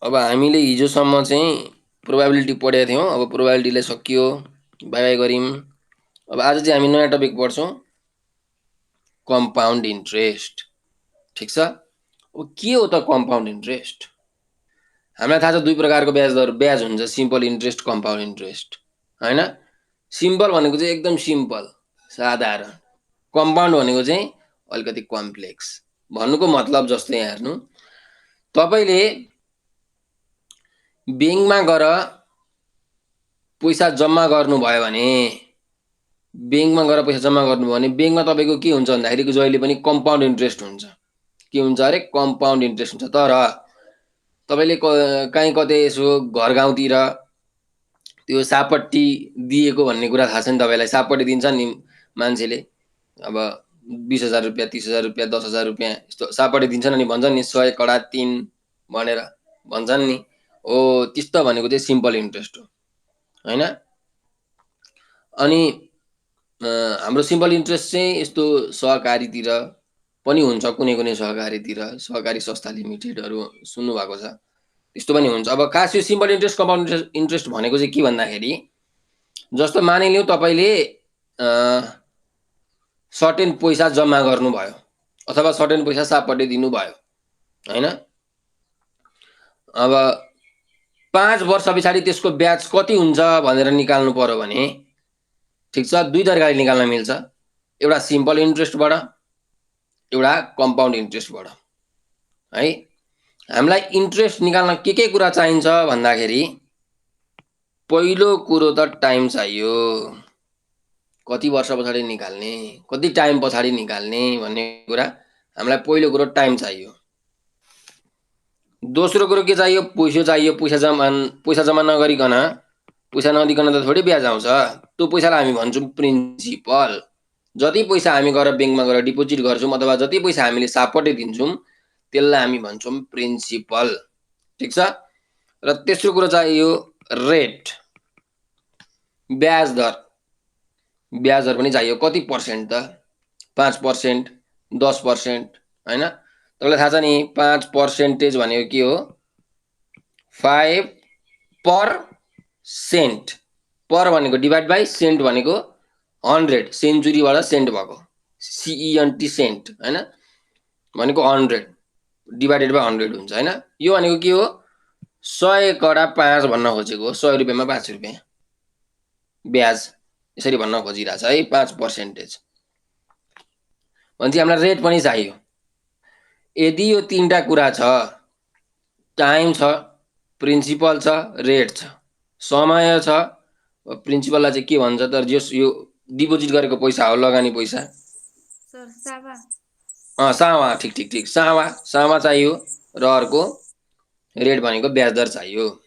अब हामीले हिजोसम्म चाहिँ प्रोबेबिलिटी पढेका थियौँ। अब प्रोबेबिलिटीलाई सकियो, बाई बाई गऱ्यौँ। अब आज चाहिँ हामी नयाँ टपिक पढ्छौँ, कम्पाउन्ड इन्ट्रेस्ट। ठिक छ। अब के हो त कम्पाउन्ड इन्ट्रेस्ट? हामीलाई थाहा छ दुई प्रकारको ब्याज दर ब्याज हुन्छ, सिम्पल इन्ट्रेस्ट, कम्पाउन्ड इन्ट्रेस्ट, होइन? सिम्पल भनेको चाहिँ एकदम सिम्पल, साधारण। कम्पाउन्ड भनेको चाहिँ अलिकति कम्प्लेक्स। भन्नुको मतलब जस्तो यहाँ हेर्नु, तपाईँले ब्याङ्कमा गएर पैसा जम्मा गर्नुभयो भने, ब्याङ्कमा गएर पैसा जम्मा गर्नुभयो भने ब्याङ्कमा तपाईँको के हुन्छ भन्दाखेरि जहिले पनि कम्पाउन्ड इन्ट्रेस्ट हुन्छ। के हुन्छ अरे? कम्पाउन्ड इन्ट्रेस्ट हुन्छ। तर तपाईँले कहीँ कतै यसो घर गाउँतिर त्यो सापट्टी दिएको भन्ने कुरा थाहा छ नि तपाईँलाई? सापट्टी दिन्छ नि मान्छेले, अब 20,000 रुपियाँ, 30,000 रुपियाँ, 10,000 रुपियाँ यस्तो सापट्टी दिन्छन् नि, भन्छन् नि 100 कडा 3 भनेर भन्छन् नि। हो, त्यस्तो भनेको चाहिँ सिम्पल इन्ट्रेस्ट हो, होइन? अनि हाम्रो सिम्पल इन्ट्रेस्ट चाहिँ यस्तो सहकारीतिर पनि हुन्छ, कुनै कुनै सहकारीतिर, सहकारी संस्था लिमिटेडहरू सुन्नुभएको छ, त्यस्तो पनि हुन्छ। अब खास यो सिम्पल इन्ट्रेस्ट, कम्पाउन्ड इन्ट्रेस्ट भनेको चाहिँ के भन्दाखेरि, जस्तो मानिलिउँ तपाईँले सर्टेन पैसा जम्मा गर्नुभयो अथवा सर्टेन पैसा सापट्टि दिनुभयो, होइन? अब 5 वर्ष पछाडि त्यसको ब्याज कति हुन्छ भनेर निकाल्नु पर्यो भने, ठिक छ, दुई तरिकाले निकाल्न मिल्छ। एउटा सिम्पल इन्ट्रेस्टबाट, एउटा कम्पाउन्ड इन्ट्रेस्टबाट, है? हामीलाई इन्ट्रेस्ट निकाल्न के कुरा चाहिन्छ भन्दाखेरि, पहिलो कुरो त टाइम चाहियो। कति वर्ष पछाडि निकाल्ने, कति टाइम पछाडि निकाल्ने भन्ने कुरा हामीलाई पहिलो कुरो टाइम चाहियो। दोस्रो कुरो के चाहियो? पैसा चाहियो। पैसा जम्मा नगरिकन, पैसा नदिकन त थोरै ब्याज आउँछ। त्यो पैसालाई हामी भन्छौँ प्रिन्सिपल। जति पैसा हामी गएर ब्याङ्कमा गएर डिपोजिट गर्छौँ अथवा जति पैसा हामीले सापट्टि दिन्छौँ त्यसलाई हामी भन्छौँ प्रिन्सिपल। ठिक छ। र तेस्रो कुरो चाहियो रेट, ब्याज दर। ब्याज दर पनि चाहियो। कति पर्सेन्ट त? 5%, 10%, होइन? तपाईँलाई थाहा छ नि 5% भनेको के हो? 5%। पर भनेको डिभाइड बाई, सेन्ट भनेको 100, सेन्चुरीबाट सेन्ट भएको, CENT सेन्ट, होइन? भनेको 100 डिभाइडेड बाई 100 हुन्छ, होइन? यो भनेको के हो? 100 कडा 5 भन्न खोजेको हो। 100 रुपियाँमा 5 रुपियाँ ब्याज, यसरी भन्न खोजिरहेछ है। 5% भनेपछि हामीलाई रेट पनि चाहियो। यदि यो तीनटा कुरा छ, टाइम छ, प्रिन्सिपल छ, रेट छ, समय छ, प्रिन्सिपललाई चाहिँ के भन्छ त? यो डिपोजिट गरेको पैसा हो, लगानी पैसा। सर सावा। सावा, ठिक ठिक ठिक, सावा। सावा चाहियो। र अर्को रेट भनेको ब्याज दर चाहियो।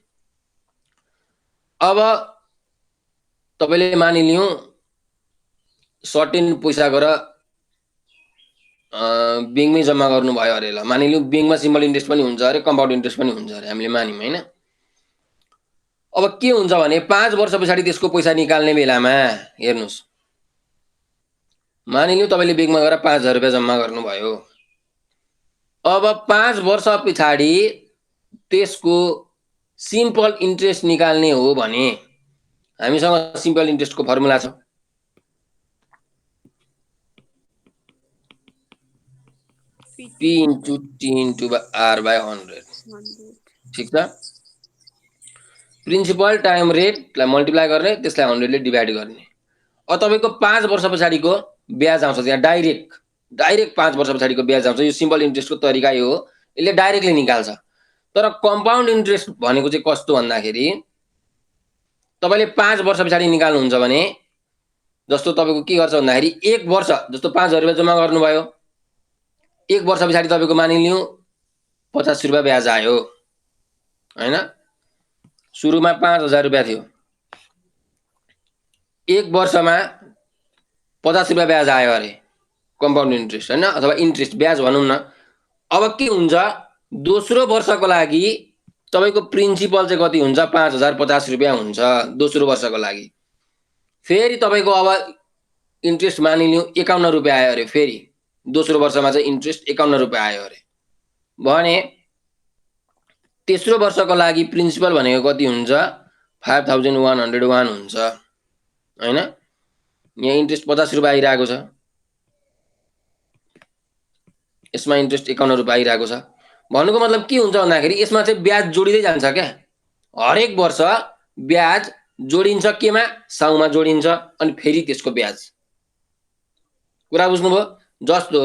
अब तपाईँले मानिलिउँ सर्टेन पैसा गएर ब्याङ्कमै जम्मा गर्नुभयो अरे। ल, मानिलिउँ ब्याङ्कमा सिम्पल इन्ट्रेस्ट पनि हुन्छ अरे, कम्पाउन्ड इन्ट्रेस्ट पनि हुन्छ अरे, हामीले मान्यौँ, होइन? अब के हुन्छ भने 5 वर्ष पछाडि त्यसको पैसा निकाल्ने बेलामा हेर्नुहोस्, मानिलिउँ तपाईँले ब्याङ्कमा गएर 5,000 रुपियाँ जम्मा गर्नुभयो। अब 5 वर्ष पछाडि त्यसको सिम्पल इन्ट्रेस्ट निकाल्ने हो भने हामीसँग सिम्पल इन्ट्रेस्टको फर्मुला छ। P into T into R by 100। ठिक छ। प्रिन्सिपल टाइम रेटलाई मल्टिप्लाई गर्ने, त्यसलाई 100ले डिभाइड गर्ने। अब तपाईँको 5 वर्ष पछाडिको ब्याज आउँछ त्यहाँ डाइरेक्ट 5 वर्ष पछाडिको ब्याज आउँछ। यो सिम्पल इन्ट्रेस्टको तरिका यो हो, यसले डाइरेक्टली निकाल्छ। तर कम्पाउन्ड इन्ट्रेस्ट भनेको चाहिँ कस्तो भन्दाखेरि, तपाईँले 5 वर्ष पछाडि निकाल्नुहुन्छ भने, जस्तो तपाईँको के गर्छ भन्दाखेरि 1 वर्ष, जस्तो 5,000 रुपियाँ जम्मा गर्नुभयो, 1 वर्ष पछाडि तपाईँको मानिलिउँ 50 रुपियाँ ब्याज आयो, होइन? सुरुमा 5,000 रुपियाँ थियो, 1 वर्षमा 50 रुपियाँ ब्याज आयो अरे, कम्पाउन्ड इन्ट्रेस्ट, होइन? अथवा इन्ट्रेस्ट, ब्याज भनौँ न। अब के हुन्छ? दोस्रो वर्षको लागि तपाईँको प्रिन्सिपल चाहिँ कति हुन्छ? 5,050 रुपियाँ हुन्छ दोस्रो वर्षको लागि। फेरि तपाईँको अब इन्ट्रेस्ट मानिलिउँ 51 रुपियाँ आयो अरे। फेरि दोस्रो वर्षमा चाहिँ इन्ट्रेस्ट 51 रुपियाँ आयो अरे भने तेस्रो वर्षको लागि प्रिन्सिपल भनेको कति हुन्छ 5101 हुन्छ हैन। यहाँ इन्ट्रेस्ट 50 रुपैयाँ आइरहेको छ, यसमा इन्ट्रेस्ट 51 रुपैयाँ आइरहेको छ। भन्नुको मतलब के हुन्छ भन्दाखेरि यसमा चाहिँ ब्याज जोडिँदै जान्छ क्या। हरेक वर्ष ब्याज जोडिन्छ केमा, साउमा जोडिन्छ अनि फेरि त्यसको ब्याज। कुरा बुझ्नुभयो? जस्तो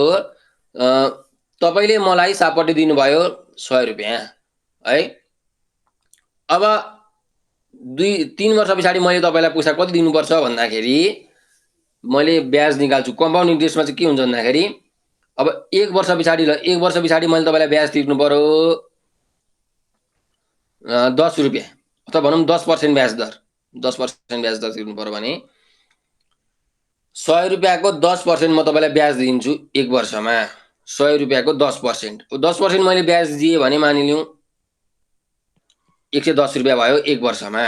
तपाईले मलाई सापट्टि दिनुभयो 100 रुपैयाँ है। अब 2-3 वर्ष पछाडि मैले तपाईलाई पैसा कति दिनुपर्छ भन्दाखेरि मैले ब्याज निकाल्छु। कम्पाउन्ड इन्ट्रेस्टमा चाहिँ के हुन्छ भन्दाखेरि अब 1 वर्ष पछाडि मैले तपाईलाई ब्याज तिर्नु पर्यो 10 रुपैयाँ अथवा भनौँ 10% ब्याज दर, 10% ब्याज दर तिर्नु पर्यो भने 100 रुपैयाँको 10% म तपाईलाई ब्याज दिन्छु 1 वर्षमा। 100 रुपैयाँको 10%, 10% मैले ब्याज दिएँ भने मानिलिउँ 110 रुपैयाँ भयो 1 वर्षमा,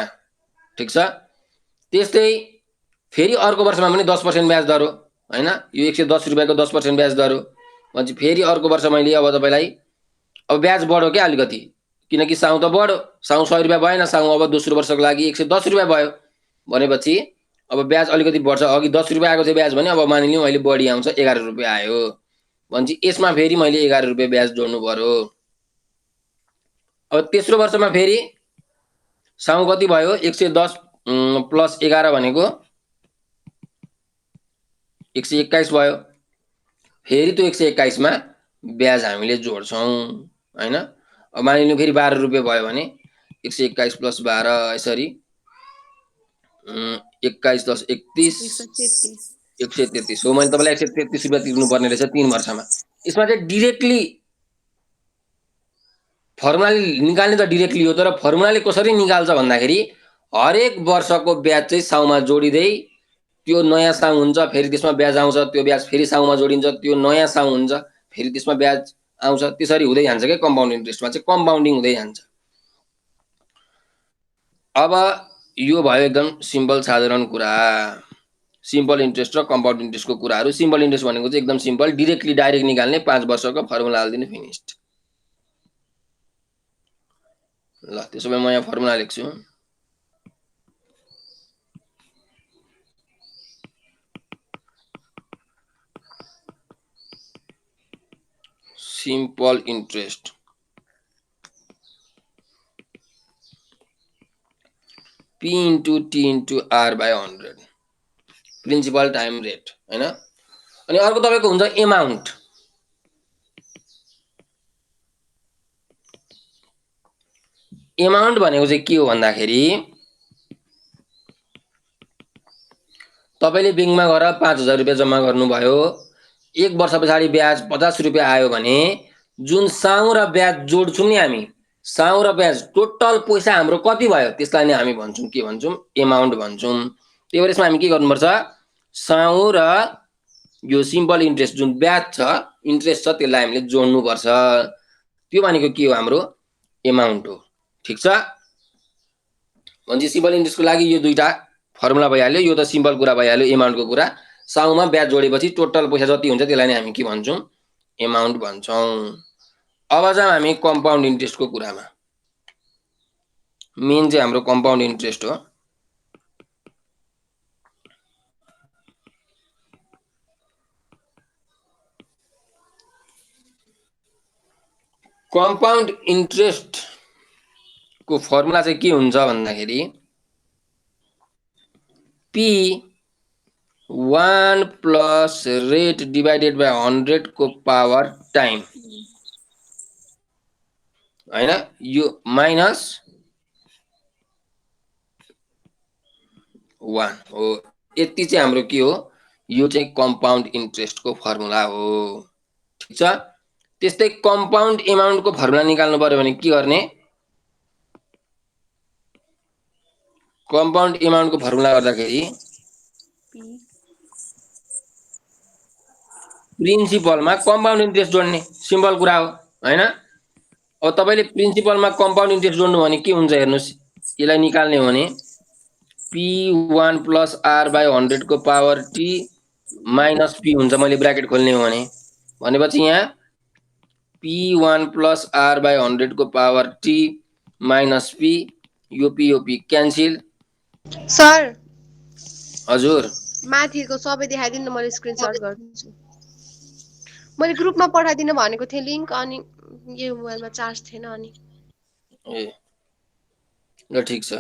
ठिक छ। त्यस्तै फेरि अर्को वर्षमा पनि 10% ब्याज दर हो हैन। यो 110 रुपैयाँको 10% ब्याज दर हो भनेपछि फेरि अर्को वर्ष मैले अब तपाईलाई अब ब्याज बढ्यो क्या अलिकति, किनकि साउ त बढ्यो, साउ 100 रुपैयाँ भएन, साउ अब दोस्रो वर्षको लागि 110 रुपैयाँ भयो भनेपछि अब ब्याज अलिकति बढ्छ। अघि 10 रुपैयाँ आएको थियो ब्याज भने अब मानिलिउँ अहिले बढी आउँछ 11 रुपैयाँ आयो भनेपछि यसमा फेरि मैले 11 रुपैयाँ ब्याज जोड्नु पर्यो। अब तेस्रो वर्षमा फेरि साउ कति भयो 110 प्लस 11 भनेको 121 भयो। फेरि त्यो 121 मा ब्याज हामीले जोड्छौँ हैन। अब मानिलिउँ फेरि 12 रुपैयाँ भयो भने 121 प्लस 12 यसरी 21 10 31 133 हो। मैले तपाईलाई 133 रुपैयाँ तिर्नु पर्ने रहेछ 3 वर्षमा। यसमा चाहिँ डाइरेक्टली फर्मुलाले निकाल्ने त डाइरेक्टली हो, तर फर्मुलाले कसरी निकाल्छ भन्दाखेरि हरेक वर्षको ब्याज चाहिँ साउमा जोडिँदै त्यो नयाँ साउ हुन्छ, फेरि त्यसमा ब्याज आउँछ, त्यो ब्याज फेरि साउमा जोडिन्छ, त्यो नयाँ साउ हुन्छ, फेरि त्यसमा ब्याज आउँछ, त्यसरी हुँदै जान्छ क्या। कम्पाउन्ड इन्ट्रेस्टमा चाहिँ कम्पाउन्डिङ हुँदै जान्छ। अब यो भयो एकदम सिम्पल साधारण कुरा, सिम्पल इन्ट्रेस्ट र कम्पाउन्ड इन्ट्रेस्टको कुराहरू। सिम्पल इन्ट्रेस्ट भनेको चाहिँ एकदम सिम्पल, डाइरेक्ट निकाल्ने, 5 वर्षको फर्मुला हाल्दिने, फिनिस्ड। ल त्यसो भए म यहाँ फर्मुला लेख्छु। Simple interest P into T into R by 100, principal time rate हैन। अनि अर्को तपाईको हुन्छ एमाउन्ट। एमाउन्ट भनेको चाहिँ के हो भन्दाखेरि तपाईले बैंकमा गएर 5000 रुपैयाँ जम्मा गर्नुभयो, 1 वर्ष पछाडि ब्याज 50 रुपैयाँ आयो भने जुन साउ र ब्याज जोड्छौं नि हामी, साउ र ब्याज टोटल पैसा हाम्रो कति भयो त्यसलाई नै हामी भन्छौं के भन्छौं, एमाउन्ट भन्छौं। त्यही भएर यसमा हामी के गर्नुपर्छ, साउ र यो सिम्पल इन्ट्रेस्ट जुन ब्याज छ, इन्ट्रेस्ट छ, त्यसलाई हामीले जोड्नुपर्छ। त्यो भनेको के हो, हाम्रो एमाउन्ट हो, ठीक छ। भनेपछि सिम्पल इन्ट्रेस्टको लागि यो दुईटा फर्मुला भइहाल्यो। यो त सिम्पल कुरा भइहाल्यो एमाउन्टको कुरा। साउमा ब्याज जोडेपछि टोटल पैसा जति हुन्छ त्यसलाई नै हामी के भन्छौं, एमाउन्ट भन्छौं। अब जाउँ हामी कम्पाउन्ड इन्ट्रेस्टको कुरामा। मेन चाहिँ हाम्रो कम्पाउन्ड इन्ट्रेस्ट हो। कम्पाउन्ड इन्ट्रेस्ट को फर्मुला चाहिँ के हुन्छ भन्दाखेरि P1 plus rate divided by 100 को पावर टाइम हैन, यो माइनस 1 हो। यति चाहिँ हाम्रो के हो, यो चाहिँ कम्पाउन्ड इन्ट्रेस्टको फर्मुला हो, ठीक छ। त्यस्तै कम्पाउन्ड एमाउन्टको फर्मुला निकाल्नु पर्यो भने के गर्ने, कम्पाउन्ड एमाउन्टको फर्मुला गर्दाखेरि प्रिन्सिपलमा कम्पाउन्ड इन्ट्रेस्ट जोड्ने, सिम्पल कुरा हो हैन। अब तपाईले प्रिन्सिपलमा कम्पाउन्ड इन्ट्रेस्ट जोड्नु भने के हुन्छ हेर्नुस्, यसलाई निकाल्ने हो भने P1 प्लस R बाई 100 को पावर T माइनस P हुन्छ। मैले ब्राकेट खोल्ने हो भने भनेपछि यहाँ P1 प्लस R बाई 100 को पावर T माइनस पी, यो पी क्यान्सिल। सर हजुर माथिको सबै देखाइदिनु न, मैले स्क्रिनसट गर्छु। मैले ग्रुपमा पठाइदिनु भनेको थिएँ लिङ्क, अनि यो मोबाइलमा चार्ज थिएन अनि। ए ल ठिक छ।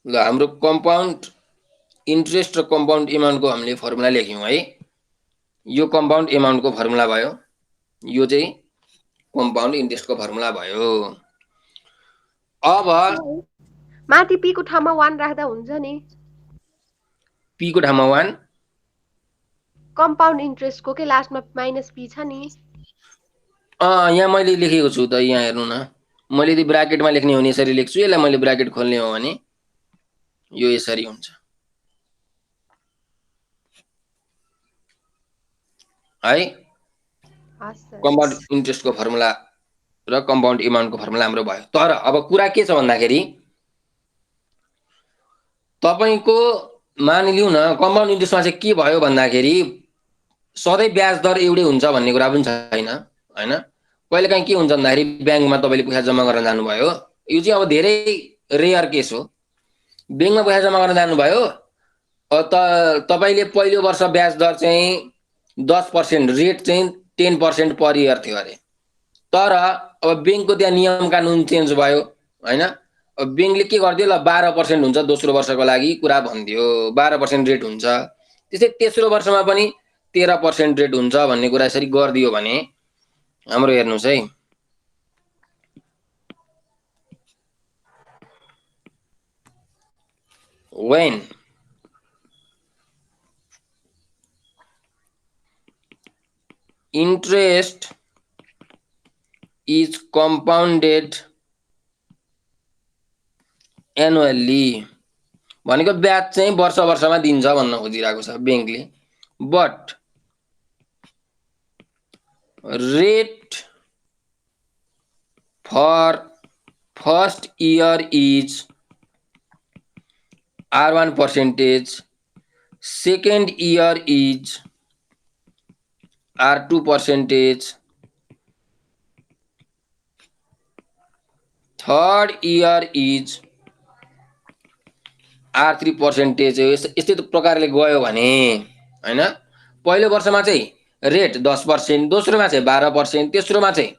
ल हाम्रो कम्पाउन्ड इन्ट्रेस्ट र कम्पाउन्ड एमाउन्टको हामीले फर्मुला लेख्यौँ है। यो कम्पाउन्ड एमाउन्टको फर्मुला भयो, यो चाहिँ कम्पाउन्ड इन्ट्रेस्टको फर्मुला भयो। अब माथि पी को ठाउँमा 1 राख्दा हुन्छ नि। पी को ठाउँमा 1, कम्पाउन्ड इन्ट्रेस्टको के लास्टमा माइनस पी छ नि। यहाँ मैले लेखेको छु त, यहाँ हेर्नु न। मैले यदि ब्राकेटमा लेख्ने हो भने यसरी लेख्छु, यसलाई मैले ब्राकेट खोल्ने हो भने यो यसरी हुन्छ है। कम्पाउन्ड इन्ट्रेस्टको फर्मुला र कम्पाउन्ड एमाउन्टको फर्मुला हाम्रो भयो। तर अब कुरा के छ भन्दाखेरि तपाईँको मानिलिउँ न कम्पाउन्ड इन्ट्रेस्टमा चाहिँ के भयो भन्दाखेरि सधैँ ब्याज दर एउटै हुन्छ भन्ने कुरा पनि छैन हैन। कहिलेकाहीँ के हुन्छ भन्दाखेरि ब्याङ्कमा तपाईँले पैसा जम्मा गर्न जानुभयो, यो चाहिँ अब धेरै रेयर केस हो। ब्याङ्कमा पैसा जम्मा गर्न जानुभयो, तपाईँले पहिलो वर्ष ब्याज दर चाहिँ 10%, रेट चाहिँ 10% पर इयर थियो अरे। तर अब ब्याङ्कको त्यहाँ नियम कानुन चेन्ज भयो हैन। अब ब्याङ्कले के गरिदियो, ल 12% हुन्छ दोस्रो वर्षको लागि कुरा भनिदियो, 12% रेट हुन्छ। त्यसै तेस्रो वर्षमा पनि 13% रेट हुन्छ भन्ने कुरा यसरी गरिदियो भने हाम्रो हेर्नुहोस् है, when interest is compounded annually भनेको ब्याज चाहिँ वर्ष वर्षमा दिन्छ भन्न खोजिरहेको छ ब्याङ्कले। But rate for first year is R1%, second year is R2%, third year is R3%। यस्तै प्रकारले गयो भने हैन, पहिलो वर्षमा चाहिँ रेट 10%, दोस्रोमा चाहिँ 12%, तेस्रोमा चाहिँ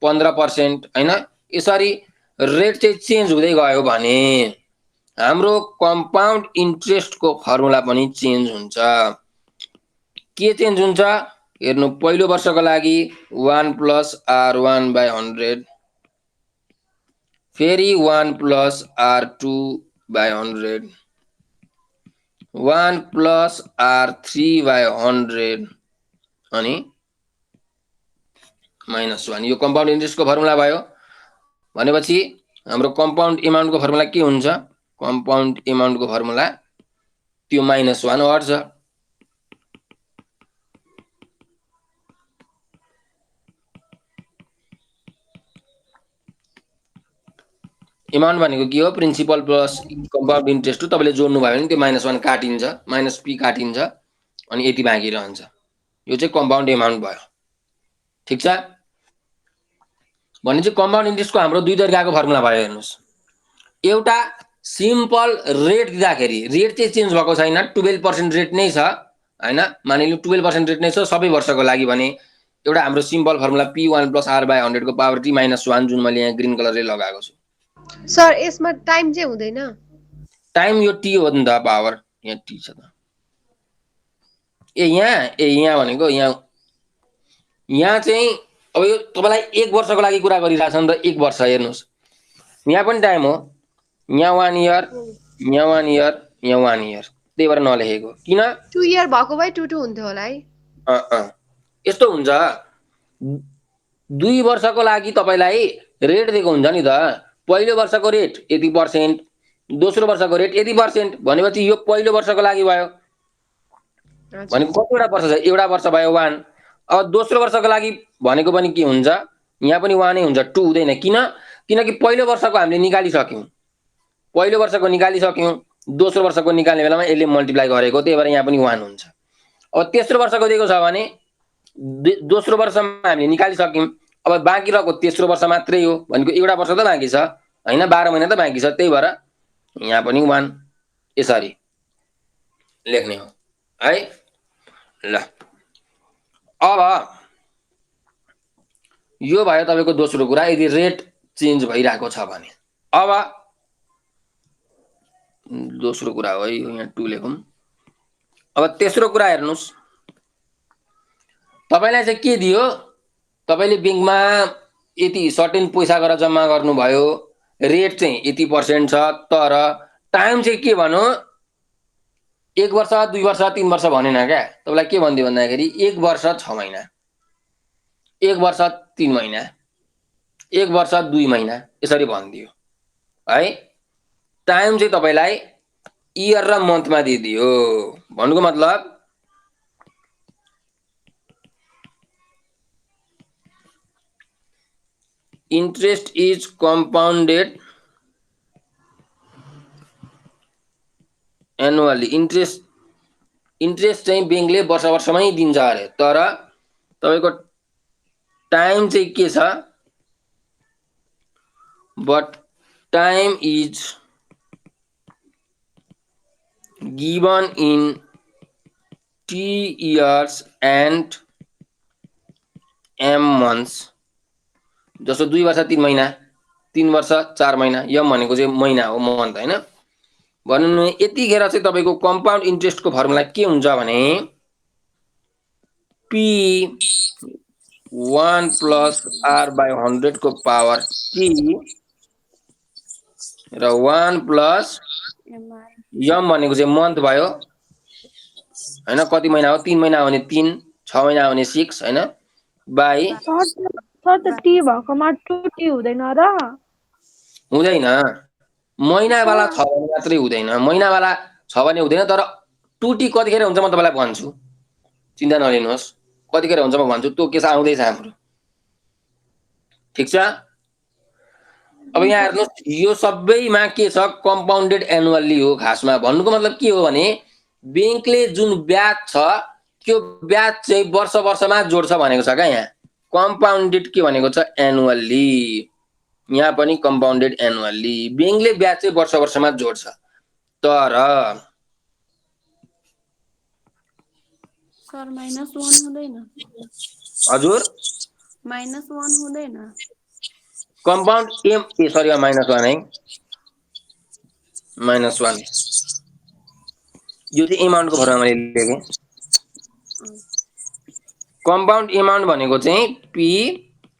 15% हैन। यसरी रेट चाहिँ चेन्ज हुँदै गयो भने हाम्रो कम्पाउन्ड इन्ट्रेस्टको फर्मुला पनि चेन्ज हुन्छ। के चेन्ज हुन्छ हेर्नु, पहिलो वर्षको लागि 1 + R1/100, फेरि 1 + R2/100, 1 + R3/100 अनि -1। यो कम्पाउन्ड इन्ट्रेस्टको फर्मुला भयो। भनेपछि हाम्रो कम्पाउन्ड एमाउन्टको फर्मुला के हुन्छ, कम्पाउन्ड एमाउन्टको फर्मुला त्यो -1 हट्छ। एमाउन्ट भनेको के हो, प्रिन्सिपल प्लस कम्पाउन्ड इन्ट्रेस्ट हो। तपाईँले जोड्नु भयो भने त्यो -1 काटिन्छ, -p काटिन्छ अनि यति बाँकी रहन्छ। यो चाहिँ कम्पाउन्ड एमाउन्ट भयो। ठिक छ। भनेपछि कम्पाउन्ड इन्ट्रेस्टको हाम्रो दुई तरिकाको फर्मुला भयो। हेर्नुहोस्, एउटा सिम्पल रेट दिँदाखेरि रेट चाहिँ चेन्ज भएको छैन, 12% रेट नै छ हैन। मानिलिउँ 12% रेट नै छ सबै वर्षको लागि भने एउटा हाम्रो सिम्पल फर्मुला P1 + R/100 को पावर t -1 जुन मैले यहाँ ग्रीन कलरले लगाएको छु। सर यसमा टाइम चाहिँ हुँदैन? टाइम यो t हो नि त, पावर यहाँ t छ त। यहाँ भनेको यहाँ चाहिँ अब यो तपाईलाई 1 वर्षको लागि कुरा गरिरहेछ नि त, 1 वर्ष। हेर्नुहोस् यहाँ पनि टाइम हो, यहाँ 1 इयर, यहाँ 1 इयर, यहाँ 1 इयर, त्यही भएर नलेखेको। किन 2 इयर भएको भए 2 हुन्थ्यो होला है। यस्तो हुन्छ, 2 वर्षको लागि तपाईलाई रेट दिएको हुन्छ नि त। पहिलो वर्षको रेट यति %, दोस्रो वर्षको रेट यति %। भनेपछि यो पहिलो वर्षको लागि भयो। भनेको कतिवटा वर्ष छ, एउटा वर्ष भयो 1। अब दोस्रो वर्षको लागि भनेको पनि के हुन्छ, यहाँ पनि 1 नै हुन्छ, 2 हुँदैन। किनकि पहिलो वर्षको हामीले निकालिसक्यौँ, पहिलो वर्षको निकालिसक्यौँ, दोस्रो वर्षको निकाल्ने बेलामा यसले मल्टिप्लाई गरेको, त्यही भएर यहाँ पनि 1 हुन्छ। अब तेस्रो वर्षको दिएको छ भने दोस्रो वर्षमा हामीले निकालिसक्यौँ, अब बाँकी रहेको तेस्रो वर्ष मात्रै हो भनेको एउटा वर्ष त बाँकी छ होइन, 12 महिना त बाँकी छ, त्यही भएर यहाँ पनि 1 यसरी लेख्ने हो है। ल अब यो भयो तपाईँको दोस्रो कुरा, यदि रेट चेन्ज भइरहेको छ भने। अब दोस्रो कुरा हो है, यहाँ 2 लेखौँ। अब तेस्रो कुरा हेर्नुहोस्, तपाईँलाई चाहिँ के दियो, तपाईँले ब्याङ्कमा यति सर्टेन पैसा गरेर जम्मा गर्नुभयो, रेट चाहिँ यति % छ, तर टाइम चाहिँ के भन्नु 1 वर्ष 2 वर्ष 3 वर्ष भनेन क्या, तपाईँलाई के भनिदियो भन्दाखेरि 1 वर्ष 6 महिना, 1 वर्ष 3 महिना, 1 वर्ष 2 महिना यसरी भनिदियो है। टाइम चाहिँ तपाईँलाई इयर र मन्थमा दिइदियो, भन्नुको मतलब interest is compounded annually. Interest चाहिँ ब्याङ्कले वर्ष वर्षमै दिन्छ अरे, तर तपाईँको टाइम चाहिँ के छ, but time is given in T years and M months। जस्तो 2 वर्ष 3 महिना, 3 वर्ष 4 महिना, यम भनेको चाहिँ महिना हो, मन्थ होइन। भन्नु यतिखेर चाहिँ तपाईँको कम्पाउन्ड इन्ट्रेस्टको फर्मुला के हुन्छ भने P 1 + R/100 को पावर T र 1 + यम भनेको चाहिँ मन्थ भयो होइन, कति महिना हो, 3 महिना हो भने 3, 6 महिना हो भने 6 होइन, बाई सर त टी भएकोमा 2T हुँदैन र? हुँदैन, महिनावाला छ भने मात्रै हुँदैन, महिनावाला छ भने हुँदैन, तर 2T कतिखेर हुन्छ म तपाईँलाई भन्छु, चिन्ता नलिनुहोस्, कतिखेर हुन्छ म भन्छु, त्यो केस आउँदैछ हाम्रो, ठिक छ। अब यहाँ हेर्नुहोस्, यो सबैमा के छ, कम्पाउन्डेड एनुअल्ली हो खासमा। भन्नुको मतलब के हो भने ब्याङ्कले जुन ब्याज छ त्यो ब्याज चाहिँ वर्ष वर्षमा जोड्छ भनेको छ क्या। यहाँ कम्पाउन्डेड के भनेको छ, एनुअल्ली, यहाँ पनि कम्पाउन्डेड एनुअल्ली, ब्याङ्कले ब्याज चाहिँ वर्ष वर्षमा जोड्छ, तर सर -1 हुँदैन? हजुर -1 हुँदैन? कम्पाउन्ड सरी -1 है, -1 यो चाहिँ एमाउन्टको फर्मुला मैले लेखेँ। कम्पाउन्ड एमाउन्ट भनेको चाहिँ P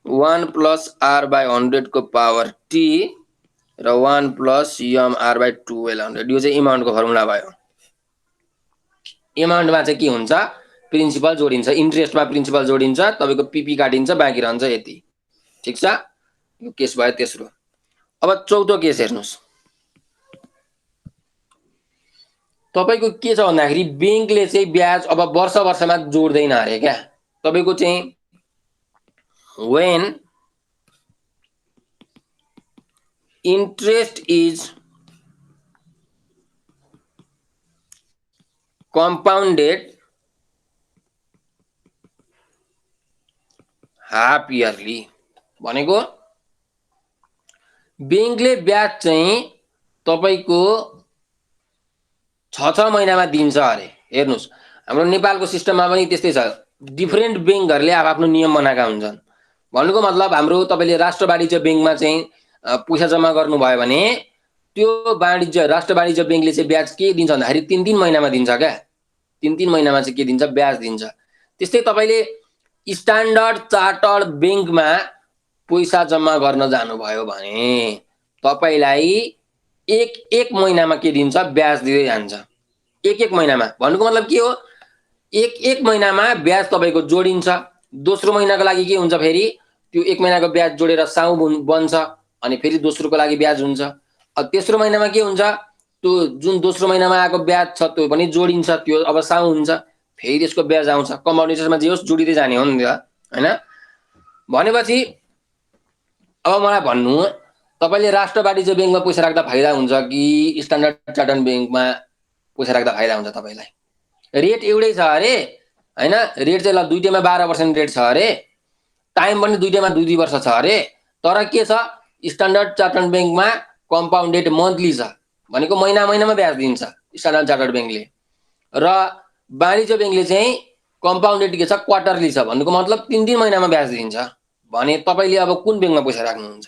1 + R/100 को पावर T र 1 + M/R/1200, यो चाहिँ एमाउन्टको फर्मुला भयो। एमाउन्टमा चाहिँ के हुन्छ, प्रिन्सिपल जोडिन्छ, इन्ट्रेस्टमा प्रिन्सिपल जोडिन्छ, तपाईँको PP काटिन्छ, बाँकी रहन्छ यति, ठिक छ। यो केस भयो तेस्रो। अब चौथो केस हेर्नुहोस्, तपाईँको के छ भन्दाखेरि ब्याङ्कले चाहिँ ब्याज अब वर्ष वर्षमा जोड्दैन अरे क्या, तपाईँको चाहिँ when interest is compounded half yearly भनेको ब्याङ्कले ब्याज चाहिँ तपाईँको 6 महिनामा दिन्छ अरे। हेर्नुहोस्, हाम्रो नेपालको सिस्टममा पनि त्यस्तै छ, डिफ्रेन्ट ब्याङ्कहरूले आफ्नो नियम बनाएका हुन्छन्। भन्नुको मतलब हाम्रो तपाईँले राष्ट्र वाणिज्य ब्याङ्कमा चाहिँ पैसा जम्मा गर्नुभयो भने त्यो राष्ट्र वाणिज्य ब्याङ्कले चाहिँ ब्याज के दिन्छ भन्दाखेरि 3-3 महिनामा दिन्छ क्या, 3-3 महिनामा चाहिँ के दिन्छ, ब्याज दिन्छ। त्यस्तै तपाईँले स्ट्यान्डर्ड चार्टर्ड ब्याङ्कमा पैसा जम्मा गर्न जानुभयो भने तपाईँलाई एक महिनामा के दिन्छ, ब्याज दिँदै जान्छ, एक महिनामा। भन्नुको मतलब के हो, एक महिनामा ब्याज तपाईँको जोडिन्छ। दोस्रो महिनाको लागि के हुन्छ, फेरि त्यो 1 महिनाको ब्याज जोडेर साउ बन्छ, अनि फेरि दोस्रोको लागि ब्याज हुन्छ। तेस्रो महिनामा के हुन्छ, त्यो जुन दोस्रो महिनामा आएको ब्याज छ त्यो पनि जोडिन्छ, त्यो अब साउ हुन्छ, फेरि यसको ब्याज आउँछ। कम्पाउन्ड इन्ट्रेस्टमा जे होस् जोडिँदै जाने हो नि त होइन। भनेपछि अब मलाई भन्नु, तपाईँले राष्ट्र वाणिज्य ब्याङ्कमा पैसा राख्दा फाइदा हुन्छ कि स्ट्यान्डर्ड चार्टर्ड ब्याङ्कमा पैसा राख्दा फाइदा हुन्छ? तपाईँलाई रेट एउटै छ अरे, हैन रेट चाहिँ ल दुईटैमा 12% रेट छ अरे टाइम पनि दुईटैमा 2 वर्ष छ अरे तर के छ स्ट्यान्डर्ड चार्टर्ड बैंकमा कम्पाउन्डेड मन्थली छ भनेको महिनामा ब्याज दिन्छ स्ट्यान्डर्ड चार्टर्ड बैंकले र वाणिज्य बैंकले चाहिँ कम्पाउन्डेड के छ क्वार्टरली छ भन्नुको मतलब 3 महिनामा ब्याज दिन्छ भने तपाईले अब कुन बैंकमा पैसा राख्नुहुन्छ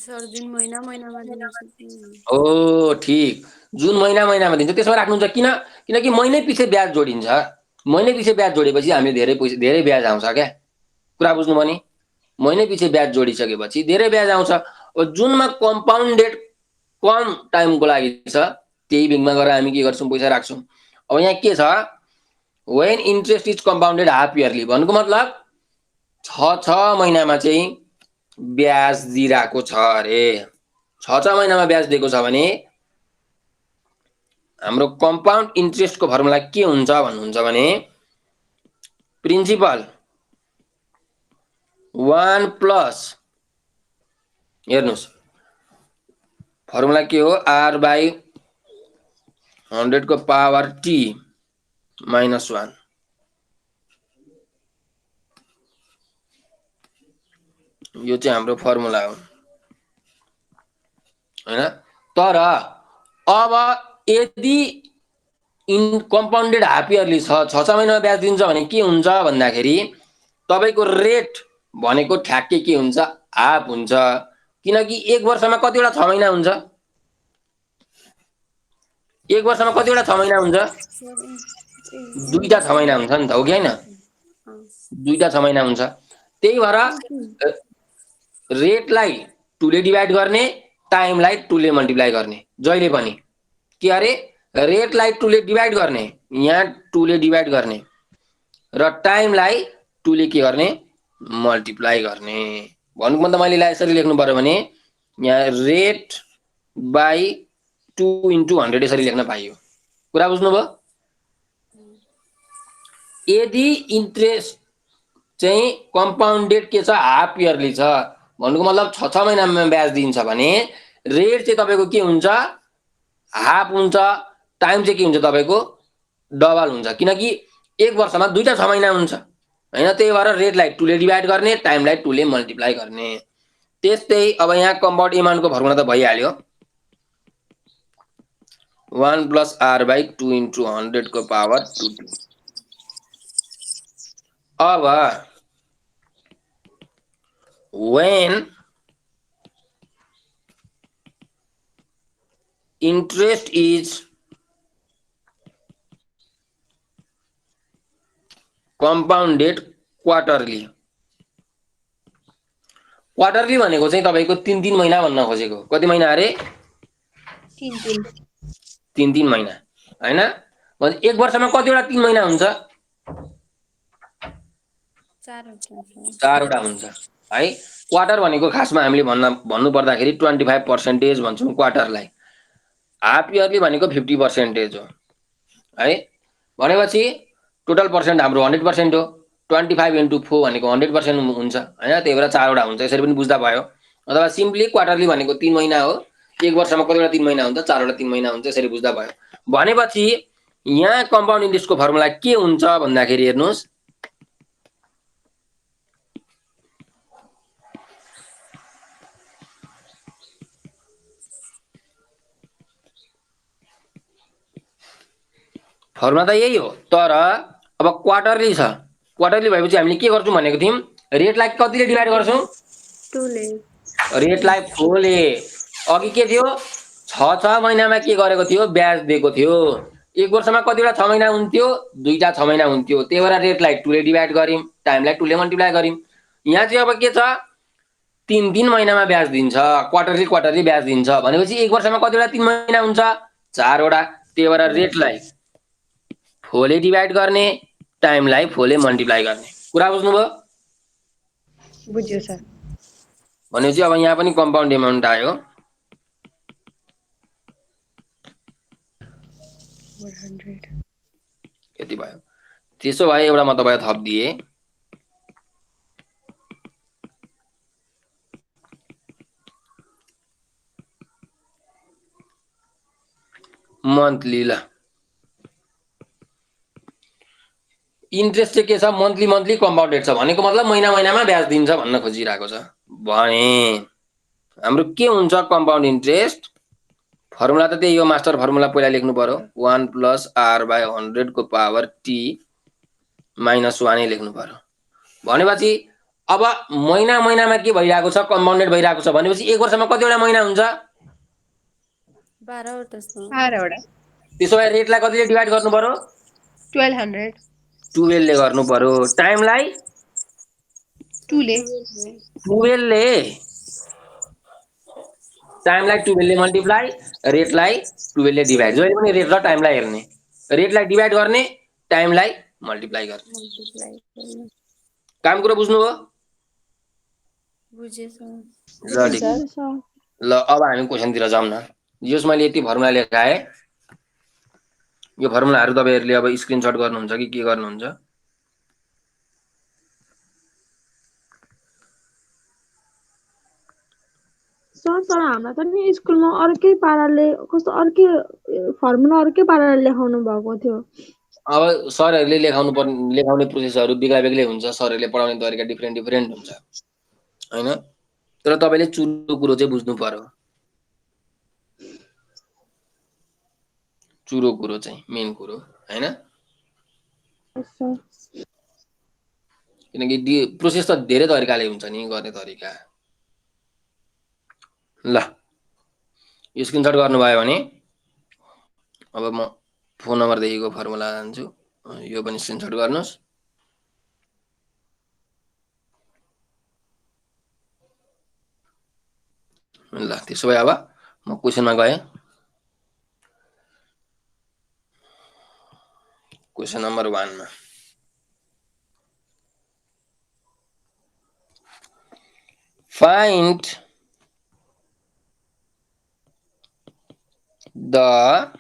सर जुन महिनामा दिन्छ हो ठीक जुन महिनामा दिन्छ त्यसमा राख्नुहुन्छ किनकि महिनै पछि ब्याज जोडिन्छ महिनै पछि ब्याज जोडेपछि हामीले धेरै ब्याज आउँछ क्या कुरा बुझ्नु भने महिनै पछि ब्याज जोडिसकेपछि धेरै ब्याज आउँछ अब जुनमा कम्पाउन्डेड कम टाइमको लागि छ त्यही बैंकमा गएर हामी के गर्छौं पैसा राख्छौं अब यहाँ के छ when interest is compounded half yearly भन्नुको मतलब 6 महिनामा चाहिँ ब्याज दिइराको छ अरे 6 महिनामा ब्याज दिएको छ भने हाम्रो कम्पाउन्ड इन्ट्रेस्टको फर्मुला के हुन्छ भन्नुहुन्छ भने प्रिन्सिपल 1 प्लस हेर्नुस् फर्मुला के हो r/100 को पावर t -1 यो चाहिँ हाम्रो फर्मुला हो हैन तर अब यदि इन कम्पाउन्डेड हाफ इयरली छ 6 महिनामा ब्याज दिन्छ भने के हुन्छ भन्दाखेरि तपाईको रेट भनेको ठ्याक्कै के हुन्छ हाफ हुन्छ किनकि एक वर्षमा कतिवटा 6 महिना हुन्छ एक वर्षमा कतिवटा 6 महिना हुन्छ दुईटा 6 महिना हुन्छ नि त हो कि हैन दुईटा 6 महिना हुन्छ त्यही भएर रेटलाई 2 ले डिवाइड गर्ने टाइमलाई 2 ले मल्टिप्लाई गर्ने जहिले पनि के अरे रेटलाई 2 ले डिवाइड गर्ने यहाँ 2 ले डिवाइड गर्ने र टाइमलाई 2 ले के गर्ने मल्टिप्लाई गर्ने भन्नुको मतलब मैले यसरी लेख्नु पर्यो भने यहाँ रेट बाइ 2 * 100 यसरी लेख्न पाइयो कुरा बुझ्नुभयो यदि इन्ट्रेस्ट चाहिँ कम्पाउन्डेड के छ हाफ इयरली छ भन्नुको मतलब 6 महिनामा ब्याज दिन्छ भने रेट चाहिँ तपाईको के हुन्छ हाफ हुन्छ टाइम चाहिँ के हुन्छ तपाईको डबल हुन्छ किनकि एक वर्षमा दुईटा 6 महिना हुन्छ हैन त्यही भएर रेटलाई 2 ले डिवाइड गर्ने टाइमलाई 2 ले मल्टिप्लाई गर्ने त्यस्तै अब यहाँ कम्पाउन्ड एमाउन्टको फर्मुला त भइहाल्यो 1 + r/2 * 100 को पावर 2t अब when interest is compounded quarterly quarterly भनेको चाहिँ तपाईको 3 महिना भन्न खोजेको कति महिना अरे 3 महिना हैन भने एक वर्षमा कतिवटा 3 महिना हुन्छ 4 वटा हुन्छ है क्वार्टर भनेको खासमा हामीले भन्नु पर्दाखेरि 25% भन्छौं क्वार्टरलाई हाफ इयरली भनेको 50% हो है भनेपछि टोटल पर्सेन्ट हाम्रो 100% हो 25 * 4 भनेको 100% हुन्छ हैन त्यही भएर 4 वटा हुन्छ यसरी पनि बुझ्दा भयो अथवा सिम्पली क्वार्टरली भनेको 3 महिना हो एक वर्षमा कतिवटा 3 महिना हुन्छ 4 वटा 3 महिना हुन्छ यसरी बुझ्दा भयो भनेपछि यहाँ कम्पाउन्ड इन्ट्रेस्टको फर्मुला के हुन्छ भन्दाखेरि हेर्नुस् फर्मुला त यही हो तर अब क्वार्टरली छ क्वार्टरली भएपछि हामीले के गर्छौं भनेको थियौं रेटलाई कतिले डिवाइड गर्छौं 2 ले रेटलाई 4 ले अघि के थियो 6 महिनामा के गरेको थियो ब्याज दिएको थियो एक वर्षमा कतिवटा 6 महिना हुन्थ्यो दुईटा 6 महिना हुन्थ्यो त्यही भएर रेटलाई 2 ले डिवाइड गर्यौं टाइमलाई 2 ले मल्टिप्लाई गर्यौं यहाँ चाहिँ अब के छ 3 महिनामा ब्याज दिन्छ क्वार्टरली ब्याज दिन्छ भनेपछि एक वर्षमा कतिवटा 3 महिना हुन्छ 4 वटा त्यही भएर रेटलाई 4 ले डिवाइड गर्ने टाइमलाई 4 ले मल्टिप्लाई गर्ने कुरा बुझ्नुभयो बुझ्यो सर भनेपछि अब यहाँ पनि कम्पाउन्ड एमाउन्ट आयो 100 यति भयो त्यसो भए एउटा म तपाईलाई थप दिए मन्थली ल इन्ट्रेस्ट चाहिँ के छ मन्थली मन्थली कम्पाउन्डेड छ भनेको मतलब महिना महिनामा ब्याज दिन्छ भन्न खोजिरहेको छ भने हाम्रो के हुन्छ कम्पाउन्ड इन्ट्रेस्ट फर्मुला त त्यही हो मास्टर फर्मुला पहिला लेख्नु पर्यो 1 + r/100 को पावर t - 1 लेख्नु पर्यो भनेपछि अब महिना महिनामा के भइरहेको छ कम्पाउन्डेड भइरहेको छ भनेपछि एक वर्षमा कतिवटा महिना हुन्छ 12 वटा छ 12 वटा त्यसो भए रेटलाई कतिले डिभाइड गर्नु पर्यो 1200 12 ले गर्नु पर्यो टाइमलाई 2 ले 12 ले टाइमलाई 12 ले मल्टिप्लाई रेटलाई 12 ले डिभाइड जहिले पनि रेट र टाइमलाई हेर्ने रेटलाई डिभाइड गर्ने टाइमलाई मल्टिप्लाई गर्ने मल्टिप्लाई गर्न काम कुरा बुझ्नुभयो बुझेछ ल ठिक ल अब हामी क्वेशनतिर जाउँ न जस मैले यति फर्मुला लेखाए यो फर्मुलाहरु तपाईहरुले अब स्क्रिनशट गर्नुहुन्छ कि के गर्नुहुन्छ सर हामीलाई त नि स्कुलमा अर्कै पाराले कस्तो अर्कै फर्मुला अर्कै पाराले लेखाउनु भएको थियो अब सरहरुले लेखाउने प्रोसेसहरु बेग्ला बेग्लै हुन्छ सरहरुले पढाउने तरिका डिफरेन्ट हुन्छ हैन तर तपाईले चुरो कुरो चाहिँ बुझ्नु पर्यो चुरो कुरो चाहिँ मेन कुरो हैन किनकि प्रोसेस त धेरै तरिकाले हुन्छ नि गर्ने तरिका ल यो स्क्रिनशट गर्नुभयो भने अब म फोन नम्बर देखिको फर्मुला जान्छु यो पनि स्क्रिनशट गर्नुस् ल त्यसो भए अब म क्वेशनमा गए क्वेशन नम्बर 1 मा find the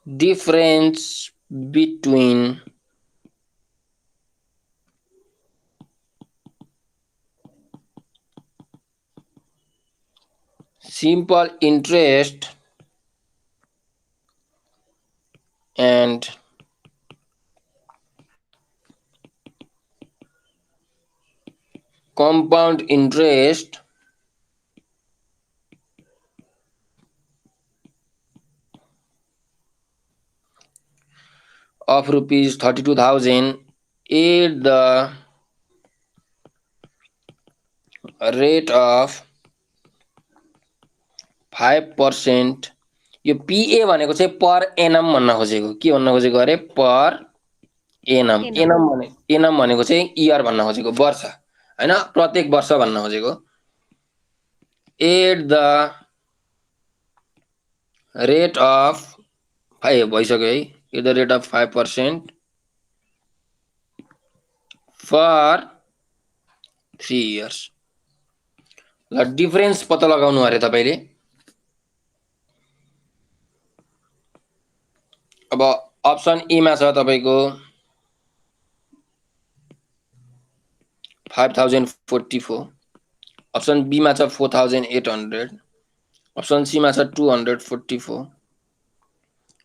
difference between simple interest and compound interest of rupees 32,000 at the rate of 5%. यो PA भनेको चाहिँ पर एनम भन्न खोजेको के भन्न खोजेको अरे पर एनम एनम भनेको चाहिँ इयर भन्न खोजेको वर्ष हैन प्रत्येक वर्ष भन्न खोजेको एट द रेट अफ 5 भइसक्यो है at the rate of 5% for 3 years ल डिफरेन्स पत्ता लगाउनु अरे तपाईले अब अप्सन ए मा छ तपाईको 5044 अप्सन बी मा छ 4800 अप्सन सी मा छ 244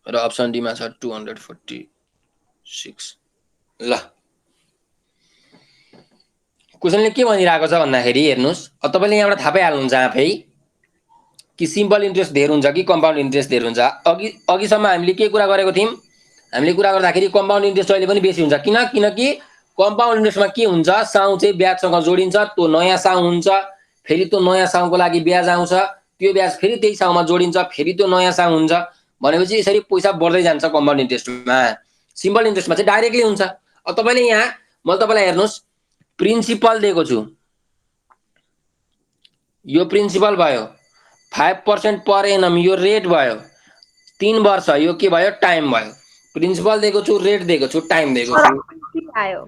र अप्सन डी मा छ 246 ल क्वेशनले के भनिरहेको छ भन्दाखेरि हेर्नुस् अब तपाईले यहाँबाट थाहा पाइहाल्नुहुन्छ आफै कि सिम्पल इन्ट्रेस्ट धेर हुन्छ कि कम्पाउन्ड इन्ट्रेस्ट धेर हुन्छ अघिसम्म हामीले के कुरा गरेको थियौं हामीले कुरा गर्दाखेरि कम्पाउन्ड इन्ट्रेस्ट अहिले पनि बेसी हुन्छ किनकि कम्पाउन्ड इन्ट्रेस्टमा के हुन्छ साउ चाहिँ ब्याजसँग जोडिन्छ त्यो नयाँ साउ हुन्छ फेरि त्यो नयाँ साउको लागि ब्याज आउँछ त्यो ब्याज फेरि त्यही साउमा जोडिन्छ फेरि त्यो नयाँ साउ हुन्छ भनेपछि यसरी पैसा बढ्दै जान्छ कम्पाउन्ड इन्ट्रेस्टमा सिम्पल इन्ट्रेस्टमा चाहिँ डाइरेक्टली हुन्छ अब तपाईले यहाँ मैले तपाईलाई हेर्नुस् प्रिन्सिपल दिएको छु यो प्रिन्सिपल भयो 5% पर एनम यो रेट भयो 3 वर्ष यो के भयो टाइम भयो प्रिन्सिपल दिएको छु रेट दिएको छु टाइम दिएको छु आयो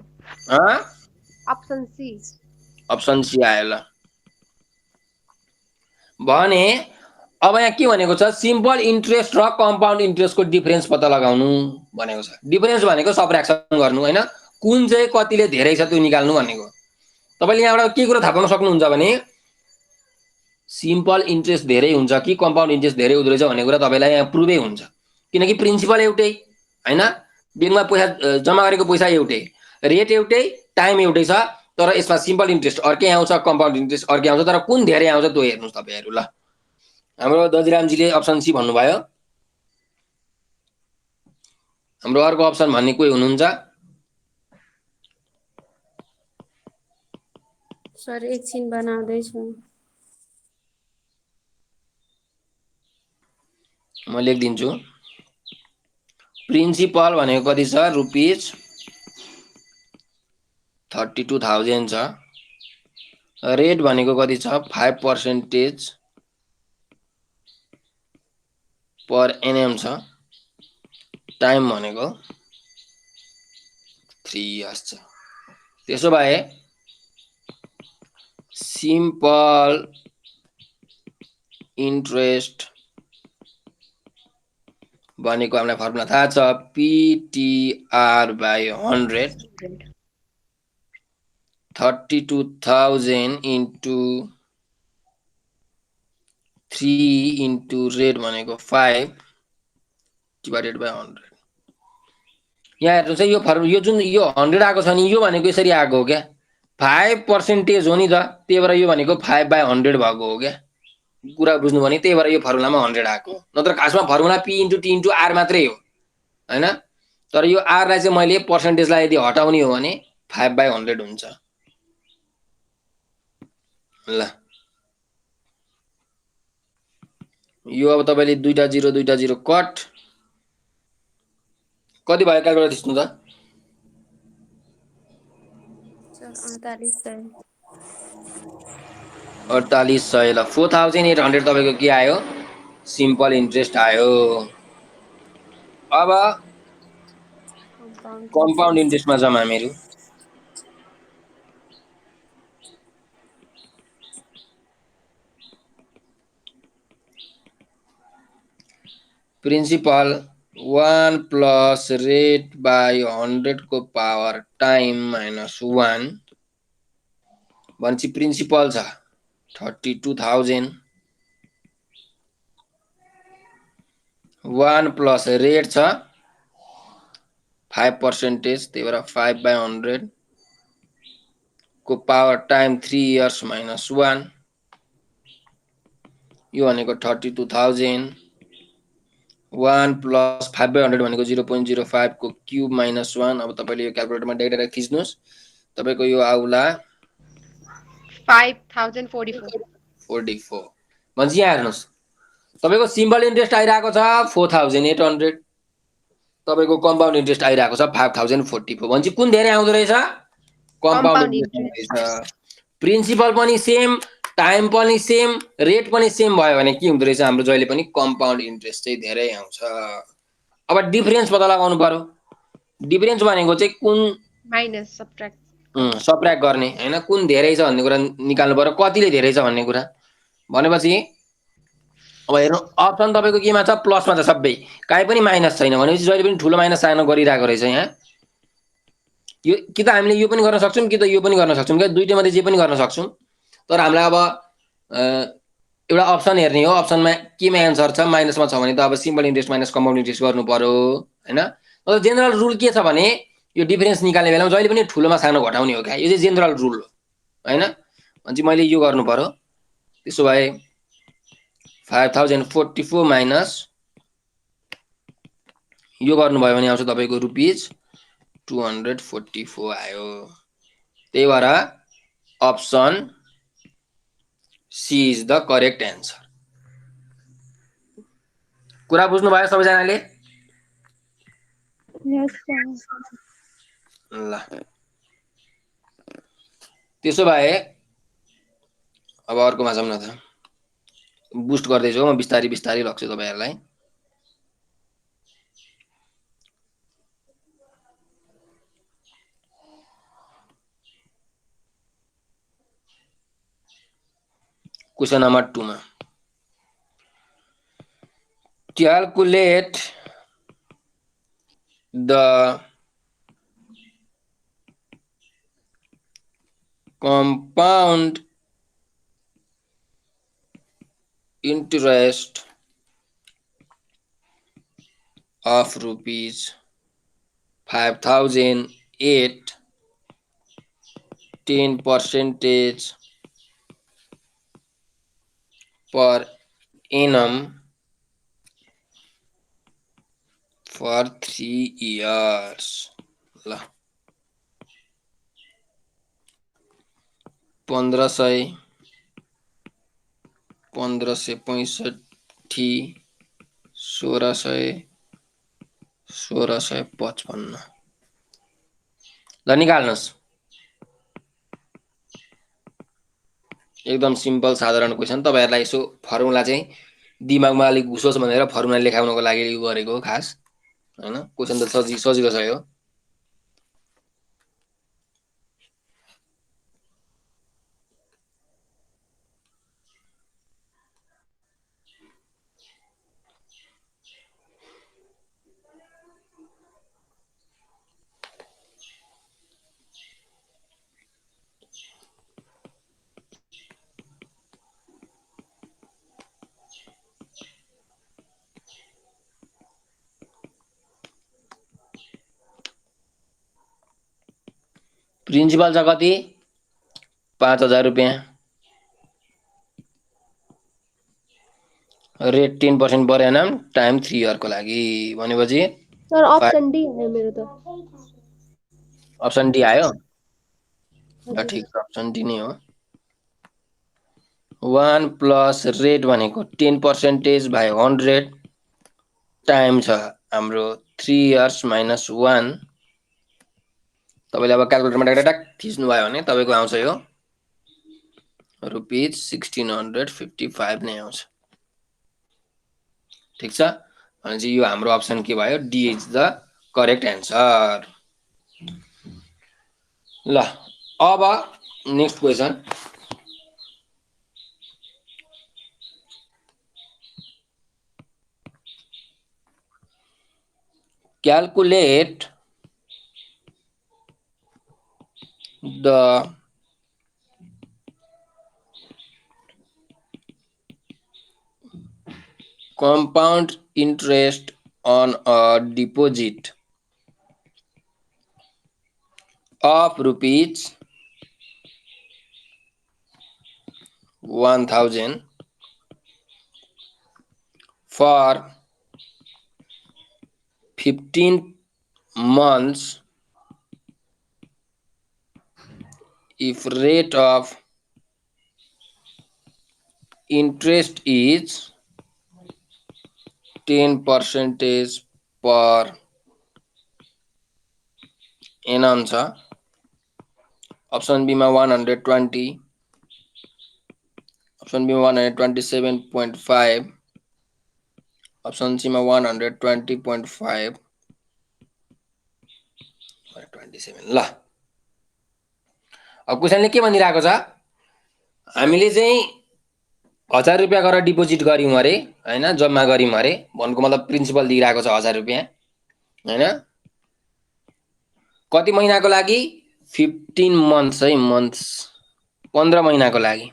अप्सन सी आयो ल भने अब यहाँ के भनेको छ सिम्पल इन्ट्रेस्ट र कम्पाउन्ड इन्ट्रेस्टको डिफरेन्स पत्ता लगाउनु भनेको छ डिफरेन्स भनेको सबट्र्याक्सन गर्नु हैन कुन चाहिँ कतिले धेरै छ त्यो निकाल्नु भनेको तपाईले यहाँबाट के कुरा थाहा पाउन सक्नुहुन्छ भने सिम्पल इन्ट्रेस्ट धेरै हुन्छ कि कम्पाउन्ड इन्ट्रेस्ट धेरै हुँदो रहेछ भन्ने कुरा तपाईलाई यहाँ प्रुभै हुन्छ किनकि प्रिन्सिपल एउटै हैन, ब्याङ्कमा पैसा जम्मा गरेको पैसा एउटै, रेट एउटै, टाइम एउटै छ, तर यसमा सिम्पल इन्ट्रेस्ट अर्कै आउँछ, कम्पाउन्ड इन्ट्रेस्ट अर्कै आउँछ, तर कुन धेरै आउँछ त्यो हेर्नुहोस् तपाईहरु ल। हाम्रो दजिरामजीले अप्सन सी भन्नुभयो। हाम्रो अर्को अप्सन भन्ने कोही हुनुहुन्छ? सर एकछिन बनाउँदैछु। म लेखिदिन्छु। प्रिन्सिपल भनेको कति छ? रुपिज 32,000 छ। रेट भनेको कति छ? 5% पर एनएम छ। टाइम भनेको 3 इयर्स छ। त्यसो भए सिम्पल इन्ट्रेस्ट भनेको हामीलाई फर्मुला थाहा छ, PTR/100, 32,000 into 3 into रेट भनेको 5 divided by 100। यहाँ हेर्नुहोस् है, यो फर्मुला यो जुन यो 100 आएको छ नि, यो भनेको यसरी आएको हो क्या, 5% हो नि त, त्यही भएर यो भनेको 5/100 भएको हो क्या। कुरा बुझ्नु भने त्यही भएर यो फर्मुलामा 100 आएको, नत्र खासमा formula P into T into R मात्रै हो हैन। तर यो R लाई चाहिँ मैले पर्सेन्टेजलाई यदि हटाउने हो भने 5/100 हुन्छ। ल यो अब तपाईले दुईटा 0 कट कति भयो क्याल्कुलेटर थिच्नु त? सर 4800। 4800 ल 4800 तपाईको के आयो? सिम्पल इन्ट्रेस्ट आयो। अब कम्पाउन्ड इन्ट्रेस्टमा जाउँ हामीहरु। प्रिन्सिपल 1 प्लस रेट बाई 100 को पावर टाइम माइनस 1 भनेपछि प्रिन्सिपल छ 32,000, 1 प्लस रेट छ 5%, त्यही भएर 5/100 को पावर टाइम 3 इयर्स माइनस 1, यो भनेको 32,000, 1 प्लस 5/100 भनेको 0.05 को क्यूब माइनस 1। अब तपाईले यो क्याल्कुलेटरमा डाइरेक्ट थिच्नुस्, तपाईको यो आउला 5044। भनेपछि यहाँ हेर्नुस्, तपाईको सिम्पल इन्ट्रेस्ट आइरहेको छ 4,800, तपाईको कम्पाउन्ड इन्ट्रेस्ट आइरहेको छ 5,044। भनेपछि कुन धेरै आउँदो रहेछ? Compound interest. प्रिन्सिपल पनि सेम, टाइम पनि सेम, रेट पनि सेम भयो भने के हुँदो रहेछ? हाम्रो जहिले पनि कम्पाउन्ड इन्ट्रेस्ट चाहिँ धेरै आउँछ। अब डिफरेन्स पत्ता लगाउनु पर्यो। डिफरेन्स भनेको चाहिँ कुन माइनस सबट्र्याक्ट सबट्र्याक्ट गर्ने हैन, कुन धेरै छ भन्ने कुरा निकाल्नु पर्यो, कतिले धेरै छ भन्ने कुरा। भनेपछि अब हेर्नु, अप्सन तपाईको केमा छ? प्लसमा छ सबै, काहीँ पनि माइनस छैन। भनेपछि जहिले पनि ठुलो माइनस सानो गरिरहेको रहेछ यहाँ। यो कि त हामीले यो पनि गर्न सक्छौं, कि त यो पनि गर्न सक्छौं क्या, दुईटा मध्ये जे पनि गर्न सक्छौं। तर हामीलाई अब एउटा अप्सन हेर्ने हो, अप्सनमा केमा एन्सर छ? माइनसमा छ भने त अब simple interest minus compound interest गर्नु पर्यो हैन। तर जेनरल रुल के छ भने यो डिफरेन्स निकाल्ने बेलामा जहिले पनि ठुलोमा सानो घटाउने हो क्या, यो चाहिँ जेनरल रुल हो हैन। भनेपछि मैले यो गर्नु पर्यो। त्यसो भए 5044 माइनस यो गर्नुभयो भने आउँछ तपाईको रुपिज 244 आयो। त्यही भएर option C is the correct answer. कुरा बुझ्नु भयो सबैजनाले? Yes sir. ल त्यसो भए अब अर्कोमा जाउँ न त। बुस्ट गर्दैछु म बिस्तारै बिस्तारै लग्छु तपाईहरुलाई। क्वेशन नम्बर 2 मा calculate the compound interest of rupees 5,008 10% per annum for 3 years. ल 1500 1565 1600 1655 ल निकाल्नुहोस् एकदम सिम्पल साधारण क्वेसन तपाईहरुलाई यसो फर्मुला चाहिँ दिमागमा अलिक घुसोस् भनेर फर्मुला लेखाउनको लागि यो गरेको हो खास हैन क्वेसन त सजिलो छ यो प्रिन्सिपल छ कति 5,000 रुपैयाँ rate 10% per annum time 3 year को लागि भनेपछि सर अप्सन डी आयो मेरो त अप्सन डी आयो हजुर ठीक छ अप्सन डी नै हो 1 प्लस रेट भनेको 10% बाइ 100 टाइम छ हाम्रो 3 इयर्स माइनस 1 तपाईले अब क्याल्कुलेटरमा डाइरेक्ट थिच्नु भयो भने तपाईको आउँछ यो रुपीज 1655 नै आउँछ ठीक छ भनेपछि यो हाम्रो अप्सन के भयो D is the correct answer ल अब next question calculate the compound interest on a deposit of rupees 1,000 for 15 months if rate of interest is 10% per annum छ अप्सन बी मा 120 अप्सन बी मा 127.5 अप्सन सी मा 120.5 127 ल अब क्वेशनले के भनिरहेको छ हामीले चाहिँ 1000 रुपैयाँ गरेर डिपोजिट गर्यौं अरे हैन जम्मा गर्यौं अरे भन्नुको मतलब प्रिन्सिपल दिइरहेको छ 1000 रुपैयाँ हैन कति महिनाको लागि 15 मन्थ्स है मन्थ्स 15 महिनाको लागि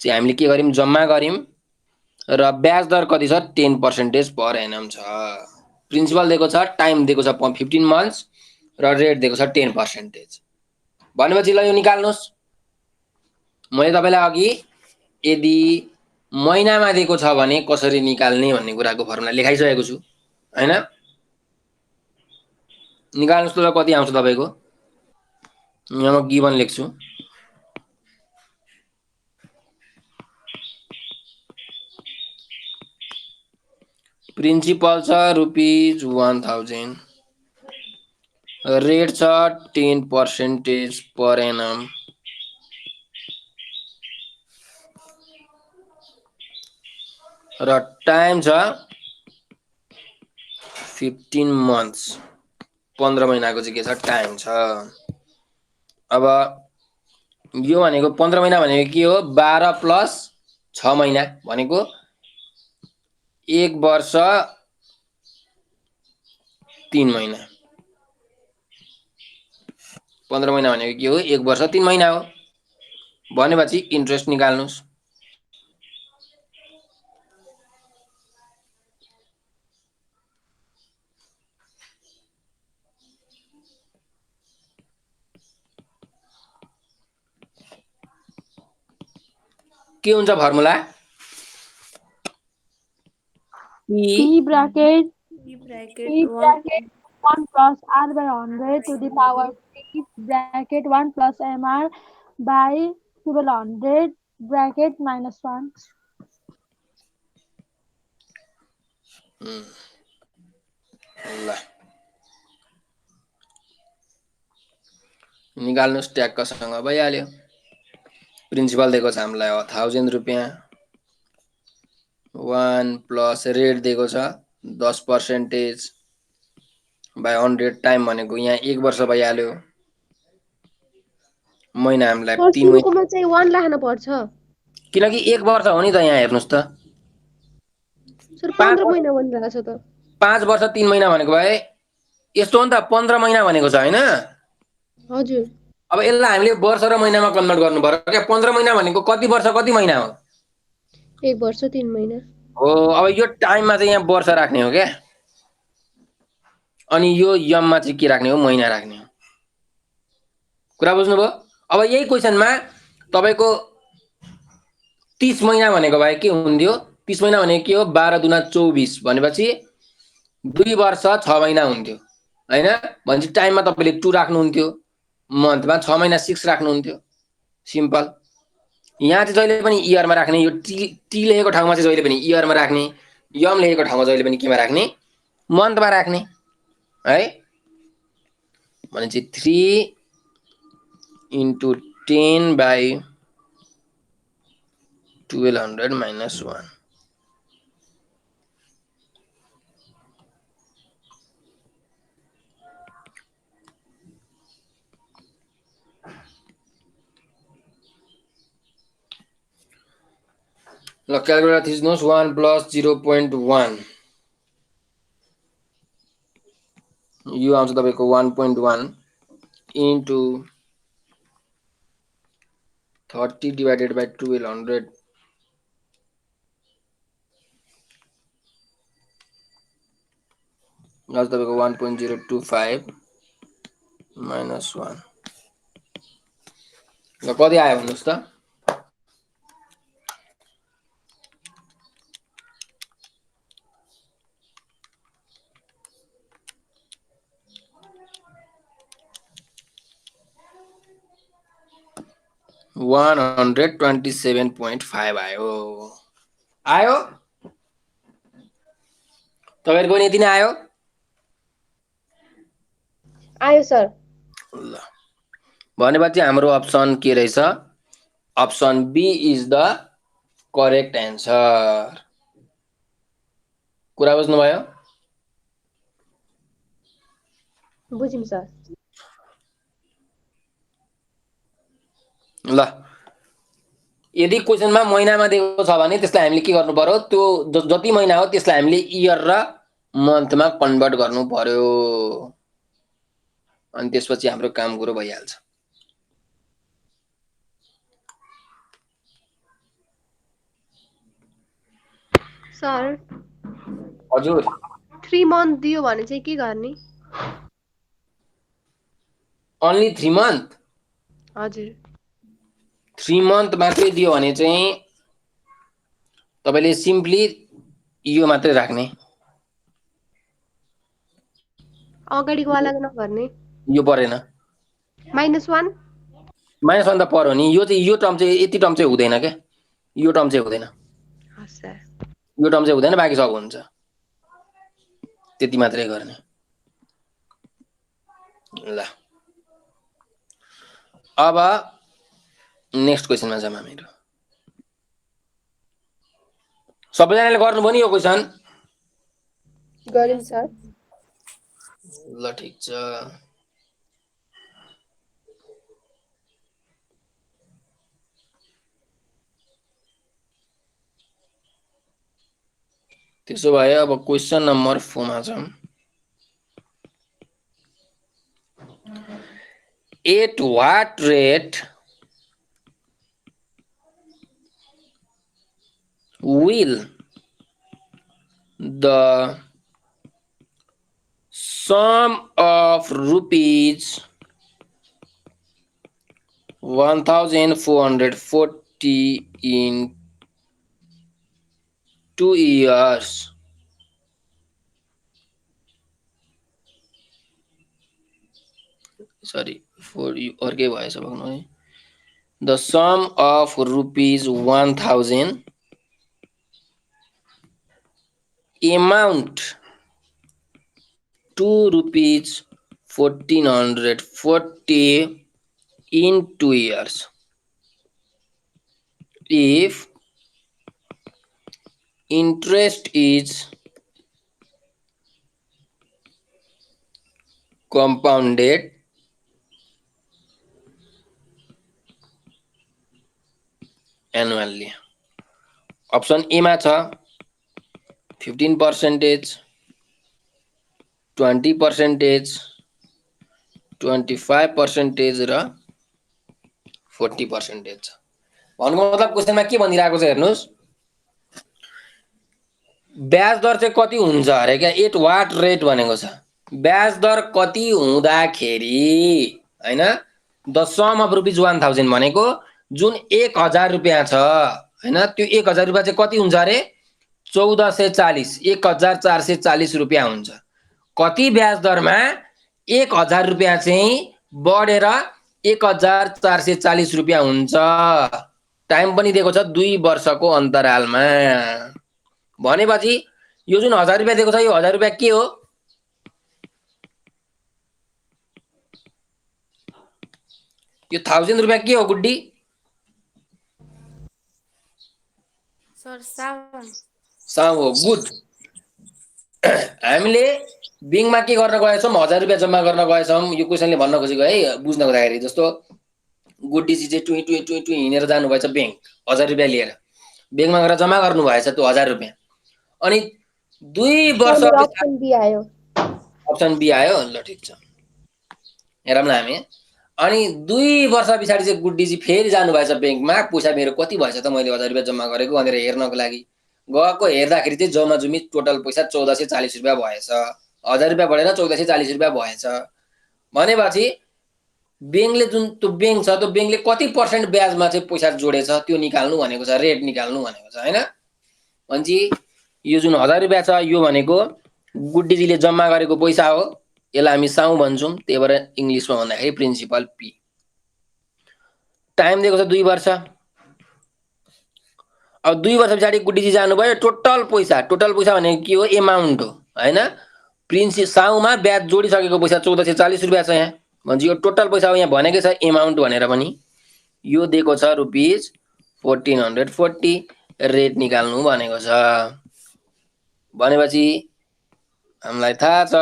चाहिँ हामीले के गर्यौं जम्मा गर्यौं र ब्याज दर कति छ 10% पर एनम छ प्रिन्सिपल दिएको छ टाइम दिएको छ 15 मन्थ्स र रेट दिएको छ 10% भनेपछि ल यो निकाल्नुस् मैले तपाईलाई अघि यदि महिनामा दिएको छ भने कसरी निकाल्ने भन्ने कुराको फर्मुला लेखाइसकेको छु हैन निकाल्नुस् त कति आउँछ तपाईको यहाँ म गिवन लेख्छु प्रिन्सिपल छ रुपीज 1000 रेट छ 10% पर एनम र टाइम छ 15 मन्थ्स 15 महिनाको चाहिँ के छ टाइम छ अब यो भनेको 15 महिना भनेको के हो 12 प्लस 6 महिना भनेको 1 वर्ष 3 महिना 15 महिना भनेको के हो 1 वर्ष 3 महिना हो भनेपछि इन्ट्रेस्ट निकाल्नुस् के हुन्छ formula P bracket P bracket P 1 bracket 1 plus R by 100 to the power P bracket 1 plus MR by 1200 bracket minus 1. ल निकाल्नुस् ट्याक्कसँग भइहाल्यो प्रिन्सिपल दिएको छ हामीलाई 1000 रुपियाँ 1 प्लस रेट दिएको छ 10% बाई 100 टाइम भनेको यहाँ 1 वर्ष भइहाल्यो महिना हामीलाई सर 3 महिना सुरुकोमा चाहिँ 1 राख्न पर्छ किनकि 1 वर्ष हो नि त यहाँ हेर्नुस् त सर 5 15 महिना भनिरहेको छ त 5 वर्ष 3 महिना भनेको भए यस्तो हो नि त 15 महिना भनेको छ हैन हजुर अब यसलाई हामीले वर्ष र महिनामा कन्भर्ट गर्नु पर्यो क्या 15 महिना भनेको कति वर्ष कति महिना हो 1 वर्ष 3 महिना हो अब यो टाइममा चाहिँ यहाँ वर्ष राख्ने हो क्या अनि यो यममा चाहिँ के राख्ने हो महिना राख्ने हो कुरा बुझ्नुभयो अब यही क्वेसनमा तपाईको 30 महिना भनेको भए के हुन्थ्यो 30 महिना भनेको के हो 12 दुना 24 भनेपछि 2 वर्ष 6 महिना हुन्थ्यो हैन भनेपछि टाइममा तपाईले 2 राख्नुहुन्थ्यो मन्थमा 6 महिना 6 राख्नुहुन्थ्यो सिम्पल यहाँ चाहिँ जहिले पनि इयरमा राख्ने यो टी लेखेको ठाउँमा चाहिँ जहिले पनि इयरमा राख्ने यम लेखेको ठाउँमा जहिले पनि केमा राख्ने मन्थमा राख्ने है भनेपछि 3 into 10 by 1200 minus 1 ल क्यालकुलेटर थिच्नुहोस् 1 plus 0.1 यो आउँछ तपाईको 1.1 into 30 divided by 1200 आउँछ तपाईको 1.025 minus 1 ल कति आयो भन्नुस् त 127.5 आयो आयो तपाईहरुको नि यति नै आयो आयो सर ल भनेपछि हाम्रो अप्सन के रहेछ option B is the correct answer कुरा बुझ्नु भयो बुझिम सर ल यदि क्वेशनमा महिनामा दिएको छ भने त्यसलाई हामीले के गर्नु पर्यो त्यो जति महिना हो त्यसलाई हामीले इयर र मन्थमा कन्भर्ट गर्नु पर्यो अनि त्यसपछि हाम्रो काम गुरो भइहाल्छ सर हजुर 3 मन्थ दियो भने चाहिँ के गर्ने ओन्ली 3 मन्थ हजुर 3 मन्थ मात्रै दियो भने चाहिँ तपाईले सिम्पली यो मात्रै राख्ने अगाडिको वाला नगर्ने यो परेन -1 -1 त पर्यो नि यो चाहिँ यो टर्म चाहिँ यति टर्म चाहिँ हुँदैन के यो टर्म चाहिँ हुँदैन हस् सर यो टर्म चाहिँ हुँदैन बाँकी सब हुन्छ त्यति मात्रै गर्ने ल अब नेक्स्ट क्वेशनमा जाम हामीहरु सबैजनाले गर्नुभयो नि यो क्वेशन गरिम सर ल ठीक छ त्यसो भए अब क्वेशन नम्बर 4 मा जाम at what rate will the sum of rupees 1440 40 in 2 years. Sorry, for you अर्कै भएछ भन्नु है. The sum of rupees 1000 amount to rupees 1440 in 2 years. If interest is compounded annually. Option A मा छ 15%, 20%, 25% र 40% छ. भन्नुको मतलब क्वेशनमा के भनिरहेको छ हेर्नुस्, ब्याज दर चाहिँ कति हुन्छ अरे क्या, एट वाट रेट भनेको छ. ब्याज दर कति हुँदाखेरि हैन, द सम अफ रुपिज 1000 भनेको जुन 1000 रुपियाँ छ हैन, त्यो 1000 रुपियाँ चाहिँ कति हुन्छ अरे 1440, 1440 रुपियाँ हुन्छ. कति ब्याज दरमा 1000 रुपियाँ चाहिँ बढेर 1440 रुपियाँ हुन्छ. टाइम पनि दिएको छ 2 वर्षको अन्तरालमा. भनेपछि यो जुन 1000 रुपियाँ दिएको छ, यो 1000 रुपियाँ के हो, यो 1000 रुपियाँ के हो गुड्डी? सर साउन साउ हो. गुड. हामीले ब्याङ्कमा के गर्न गएछौँ, 1000 रुपियाँ जम्मा गर्न गएछौँ. यो क्वेशनले भन्न खोजेको है, बुझ्न खोज्दाखेरि जस्तो गुड्डीजी चाहिँ टुई टुई टुई टुई हिँडेर जानुभएछ ब्याङ्क 1000 रुपियाँ लिएर. ब्याङ्कमा गएर जम्मा गर्नुभएछ त्यो 1000 रुपियाँ. अनि 2 वर्ष अप्सन बी आयो. अप्सन बी आयो. ल ठिक छ, हेरौँ न हामी. अनि 2 वर्ष पछाडि चाहिँ गुड्डीजी फेरि जानुभएछ ब्याङ्कमा. पैसा मेरो कति भएछ त, मैले 1000 रुपियाँ जम्मा गरेको भनेर हेर्नको लागि गएको. हेर्दाखेरि चाहिँ जम्मा जुमी टोटल पैसा 1440 रुपियाँ भएछ. 1000 रुपियाँ बढेर 1440 रुपियाँ भएछ. भनेपछि ब्याङ्कले जुन त्यो ब्याङ्क छ, त्यो ब्याङ्कले कति पर्सेन्ट ब्याजमा चाहिँ पैसा जोडेछ त्यो निकाल्नु भनेको छ, रेट निकाल्नु भनेको छ हैन. भनेपछि यो जुन 1000 रुपियाँ छ यो भनेको गुड्डीजीले जम्मा गरेको पैसा हो. यसलाई हामी साउ भन्छौँ, त्यही भएर इङ्ग्लिसमा भन्दाखेरि प्रिन्सिपल पी. टाइम दिएको छ 2 वर्ष. अब 2 वर्ष पछाडि गुड्डीजी जानुभयो. टोटल पैसा भनेको के हो, एमाउन्ट हो हैन. साउमा ब्याज जोडिसकेको पैसा 1440 रुपियाँ छ यहाँ. भन्छ यो टोटल पैसा हो, यहाँ भनेकै छ एमाउन्ट भनेर पनि. यो दिएको छ रुपिज 1440, रेट निकाल्नु भनेको छ. भनेपछि हामीलाई थाहा छ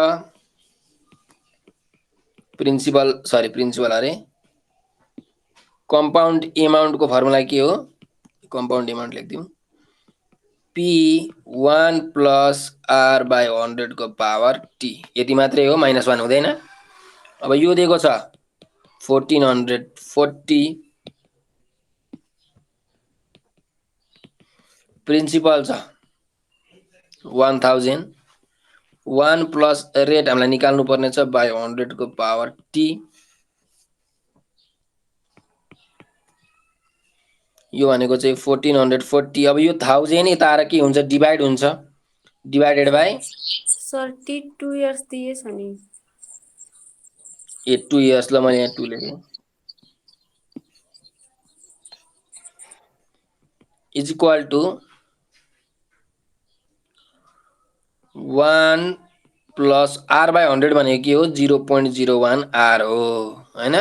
प्रिन्सिपल अरे कम्पाउन्ड एमाउन्टको फर्मुला के हो. कम्पाउन्ड एमाउन्ट लेख्दिउँ, P1 प्लस R बाई 100 को पावर T. यति मात्रै हो, -1 हुँदैन. अब यो दिएको छ 1440, प्रिन्सिपल छ 1000, 1 प्लस रेट हामीलाई निकाल्नु पर्ने छ बाई 100 को पावर T. यो भनेको चाहिँ 1440. अब यो 1000 यता आएर के हुन्छ, डिभाइड हुन्छ, divided by sir T 2 years दिएछ नि. ए 2 इयर्स. ल मैले यहाँ 2 लेखेँ. Is equal to 1 plus R by 100 भनेको के हो, 0.01 R हो हैन.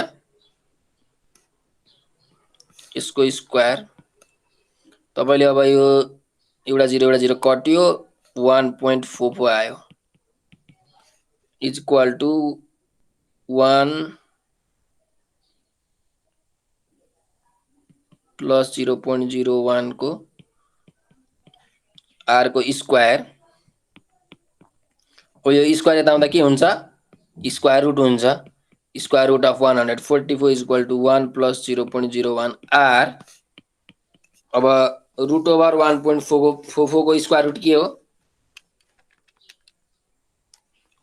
यसको स्क्वायर तपाईले अब यो एउटा 0 कट्यो, 1.44 आयो. इज इक्वल टु 1 प्लस 0.01 को R को स्क्वायर. यो स्क्वायर यता आउँदा के हुन्छ, स्क्वायर रुट हुन्छ. Square root of 144 is equal to 1 plus 0.01 R. अब रुट ओभर 1.44 को स्क्वायर रुट के हो,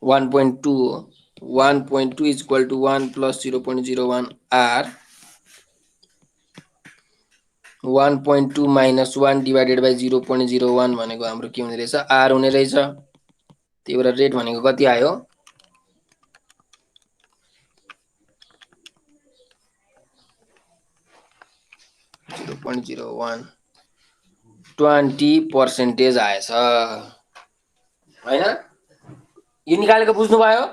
1.2 हो. 1.2 is equal to 1 plus 0.01 R. 1.2 minus 1 divided by 0.01 भनेको हाम्रो के हुने रहेछ आर हुने रहेछ। त्यही भएर रेट भनेको कति आयो 0.01 20% आएछ हैन। यो निकालेको बुझ्नुभयो।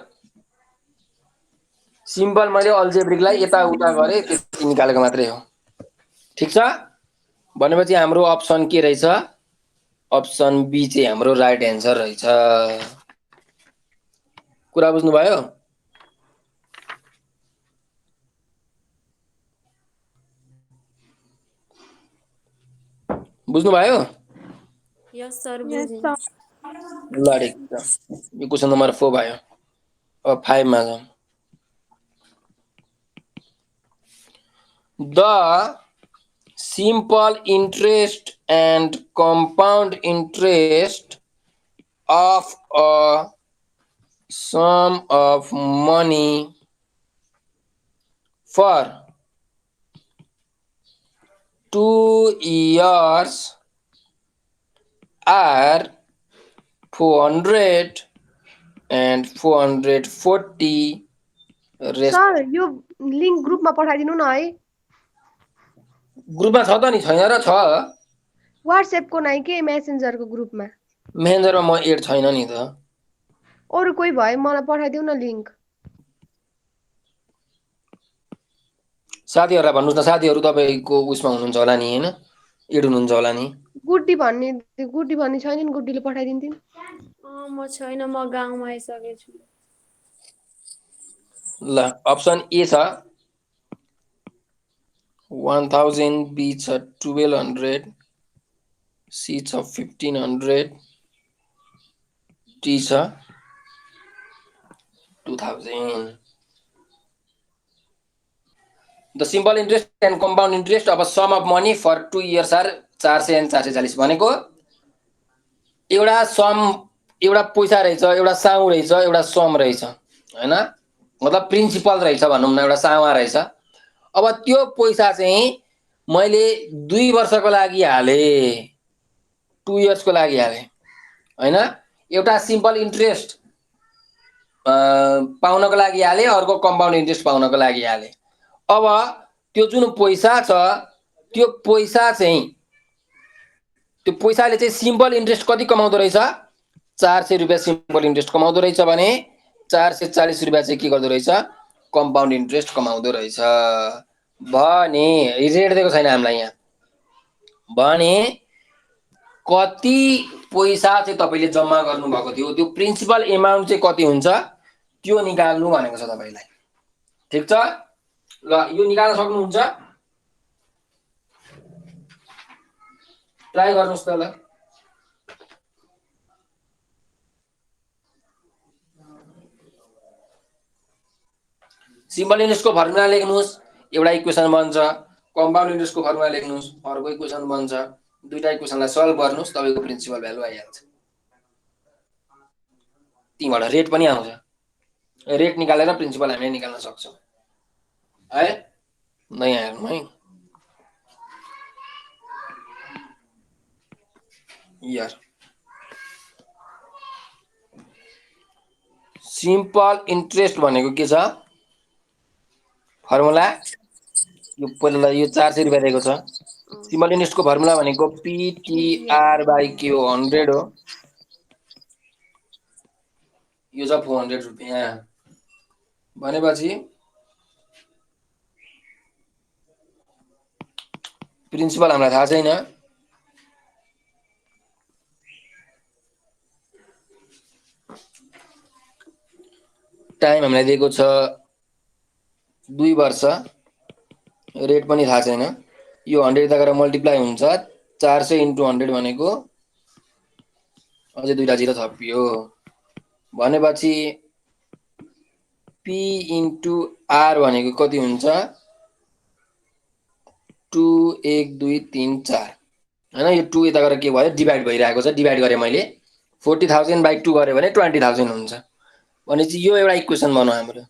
सिम्पल मैले अल्जेब्रिकलाई यताउता गरेँ त्यति निकालेको मात्रै हो। ठिक छ भनेपछि हाम्रो अप्सन के रहेछ अप्सन बी चाहिँ हाम्रो राइट एन्सर रहेछ। कुरा बुझ्नुभयो। बुझ्नुभयो। यस सर Yes, बुझेँ। sir. ल ठिक छ यो क्वेसन नम्बर 4 भयो। अब 5 मा जाउँ। The simple interest and compound interest of a sum of money for 2 years are 400 and 440 sir यो लिंक ग्रुपमा पठाइदिनु न है। ग्रुपमा छ त नि छैन र छ व्हाट्सएपको नै के मेसेन्जरको ग्रुपमा मेसेन्जरमा म एड छैन नि त। अरु कोही भए मलाई पठाइदिउ न लिंक। साथीहरुलाई भन्नुस् न साथीहरु तपाईको उसमा हुनुहुन्छ होला नि हैन एड हुनुहुन्छ होला नि। गुड्डी भन्ने छैन नि गुड्डीले पठाइदिन्थिन्। म छैन म गाउँमा आइसकेको छु। ल अप्सन ए छ 1000 बी छ 1200 सी छ 1500 डी छ 2000। The simple interest and compound interest of a sum of money for 2 years are 400 and 440 भनेको एउटा सम एउटा पैसा रहेछ एउटा साउ रहेछ एउटा सम रहेछ हैन मतलब प्रिन्सिपल रहेछ भनौं न एउटा सावा रहेछ। अब त्यो पैसा चाहिँ मैले 2 वर्षको लागि हाले 2 इयर्स को लागि हाले हैन। एउटा सिम्पल इन्ट्रेस्ट पाउनको लागि हाले अर्को कम्पाउन्ड इन्ट्रेस्ट पाउनको लागि हाले। अब त्यो जुन पैसा छ त्यो पैसाले चाहिँ सिम्पल इन्ट्रेस्ट कति कमाउँदो रहेछ 400 रुपैयाँ सिम्पल इन्ट्रेस्ट कमाउँदो रहेछ भने 440 रुपैयाँ चाहिँ के गर्दो रहेछ कम्पाउन्ड इन्ट्रेस्ट कमाउँदो रहेछ भने रेट दिएको छैन हामीलाई यहाँ भने कति पैसा चाहिँ तपाईले जम्मा गर्नु भएको थियो त्यो प्रिन्सिपल एमाउन्ट चाहिँ कति हुन्छ त्यो निकाल्नु भनेको छ तपाईलाई। ठीक छ ल यो निकाल्न सक्नुहुन्छ ट्राई गर्नुस् त ल। सिम्पल इन्ट्रेस्टको फर्मुला लेख्नुस् एउटा इक्वेसन बन्छ कम्पाउन्ड इन्ट्रेस्टको फर्मुला लेख्नुस् अर्को इक्वेसन बन्छ दुईटा इक्वेसनलाई सल्भ गर्नुस् तपाईको प्रिन्सिपल भ्यालु आइहाल्छ। तीबाट रेट पनि आउँछ रेट निकालेर प्रिन्सिपल हामीले निकाल्न सक्छौं है। नै हेर्नु है यार सिम्पल इन्ट्रेस्ट भनेको के छ फर्मुला यो पहिला यो 400 रुपैयाँ दिएको छ। सिम्पल इन्ट्रेस्टको फर्मुला भनेको PTR बाइ Q 100 हो। यो छ 400 रुपैयाँ भनेपछि प्रिन्सिपल हामीलाई थाहा छैन टाइम हामीलाई दिएको छ 2 वर्ष रेट पनि थाहा छैन यो 100 यता गएर मल्टिप्लाई हुन्छ 400 * 100 भनेको अझै दुईटा 0 थपियो भनेपछि P * R भनेको कति हुन्छ 2 1 2 3 4 हैन यो 2 यता गएर के भयो डिभाइड भइरहेको छ डिभाइड गरे मैले 40000 बाइ 2 गरे भने 20000 हुन्छ भनेपछि यो एउटा इक्वेसन बनाऊ हाम्रो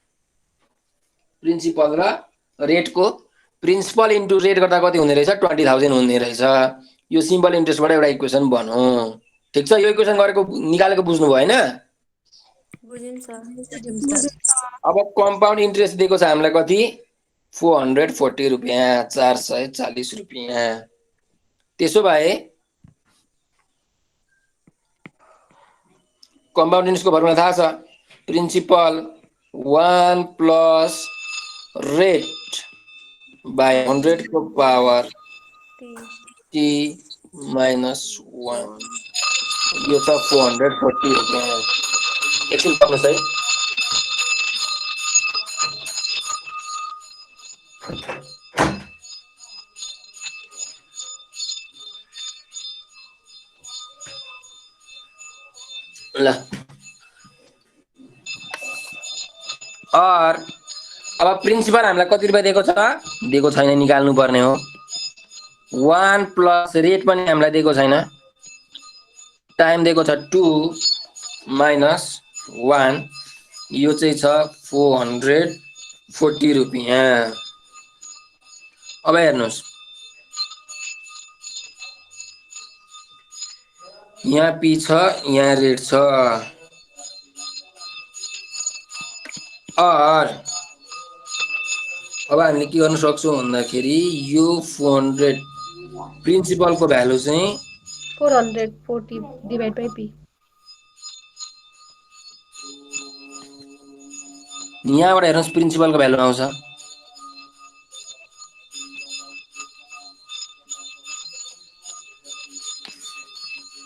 प्रिन्सिपल र रेटको प्रिन्सिपल इन्टु रेट गर्दा कति हुने रहेछ 20,000 हुने रहेछ यो सिम्पल इन्ट्रेस्टबाट एउटा इक्वेसन बनौँ ठीक छ यो इक्वेसन गरेको निकालेको बुझ्नुभयो हैन बुझिन् सर अब कम्पाउन्ड इन्ट्रेस्ट दिएको छ हामीलाई कति 440 रुपैयाँ 440 रुपैयाँ त्यसो भए कम्पाउन्ड इन्ट्रेस्टको फर्मुला थाहा छ प्रिन्सिपल 1 प्लस रेट बाई 100 को पावर t minus 1 यो छ 440 रुपैयाँ एकछिन पढ्नुहोस् है ल और अब प्रिन्सिपल हामीलाई कति रुपैयाँ दिएको छ दिएको छैन निकाल्नु पर्ने हो 1 प्लस रेट पनि हामीलाई दिएको छैन टाइम दिएको छ 2 माइनस 1 यो चाहिँ छ 440 रुपैयाँ अब हेर्नुहोस् यहाँ पी छ यहाँ रेट छ और अब हामीले के गर्न सक्छौँ भन्दाखेरि यो 400 प्रिन्सिपलको भ्यालु चाहिँ 440 डिभाइड बाइ p यहाँबाट हेर्नुहोस् प्रिन्सिपलको भ्यालु आउँछ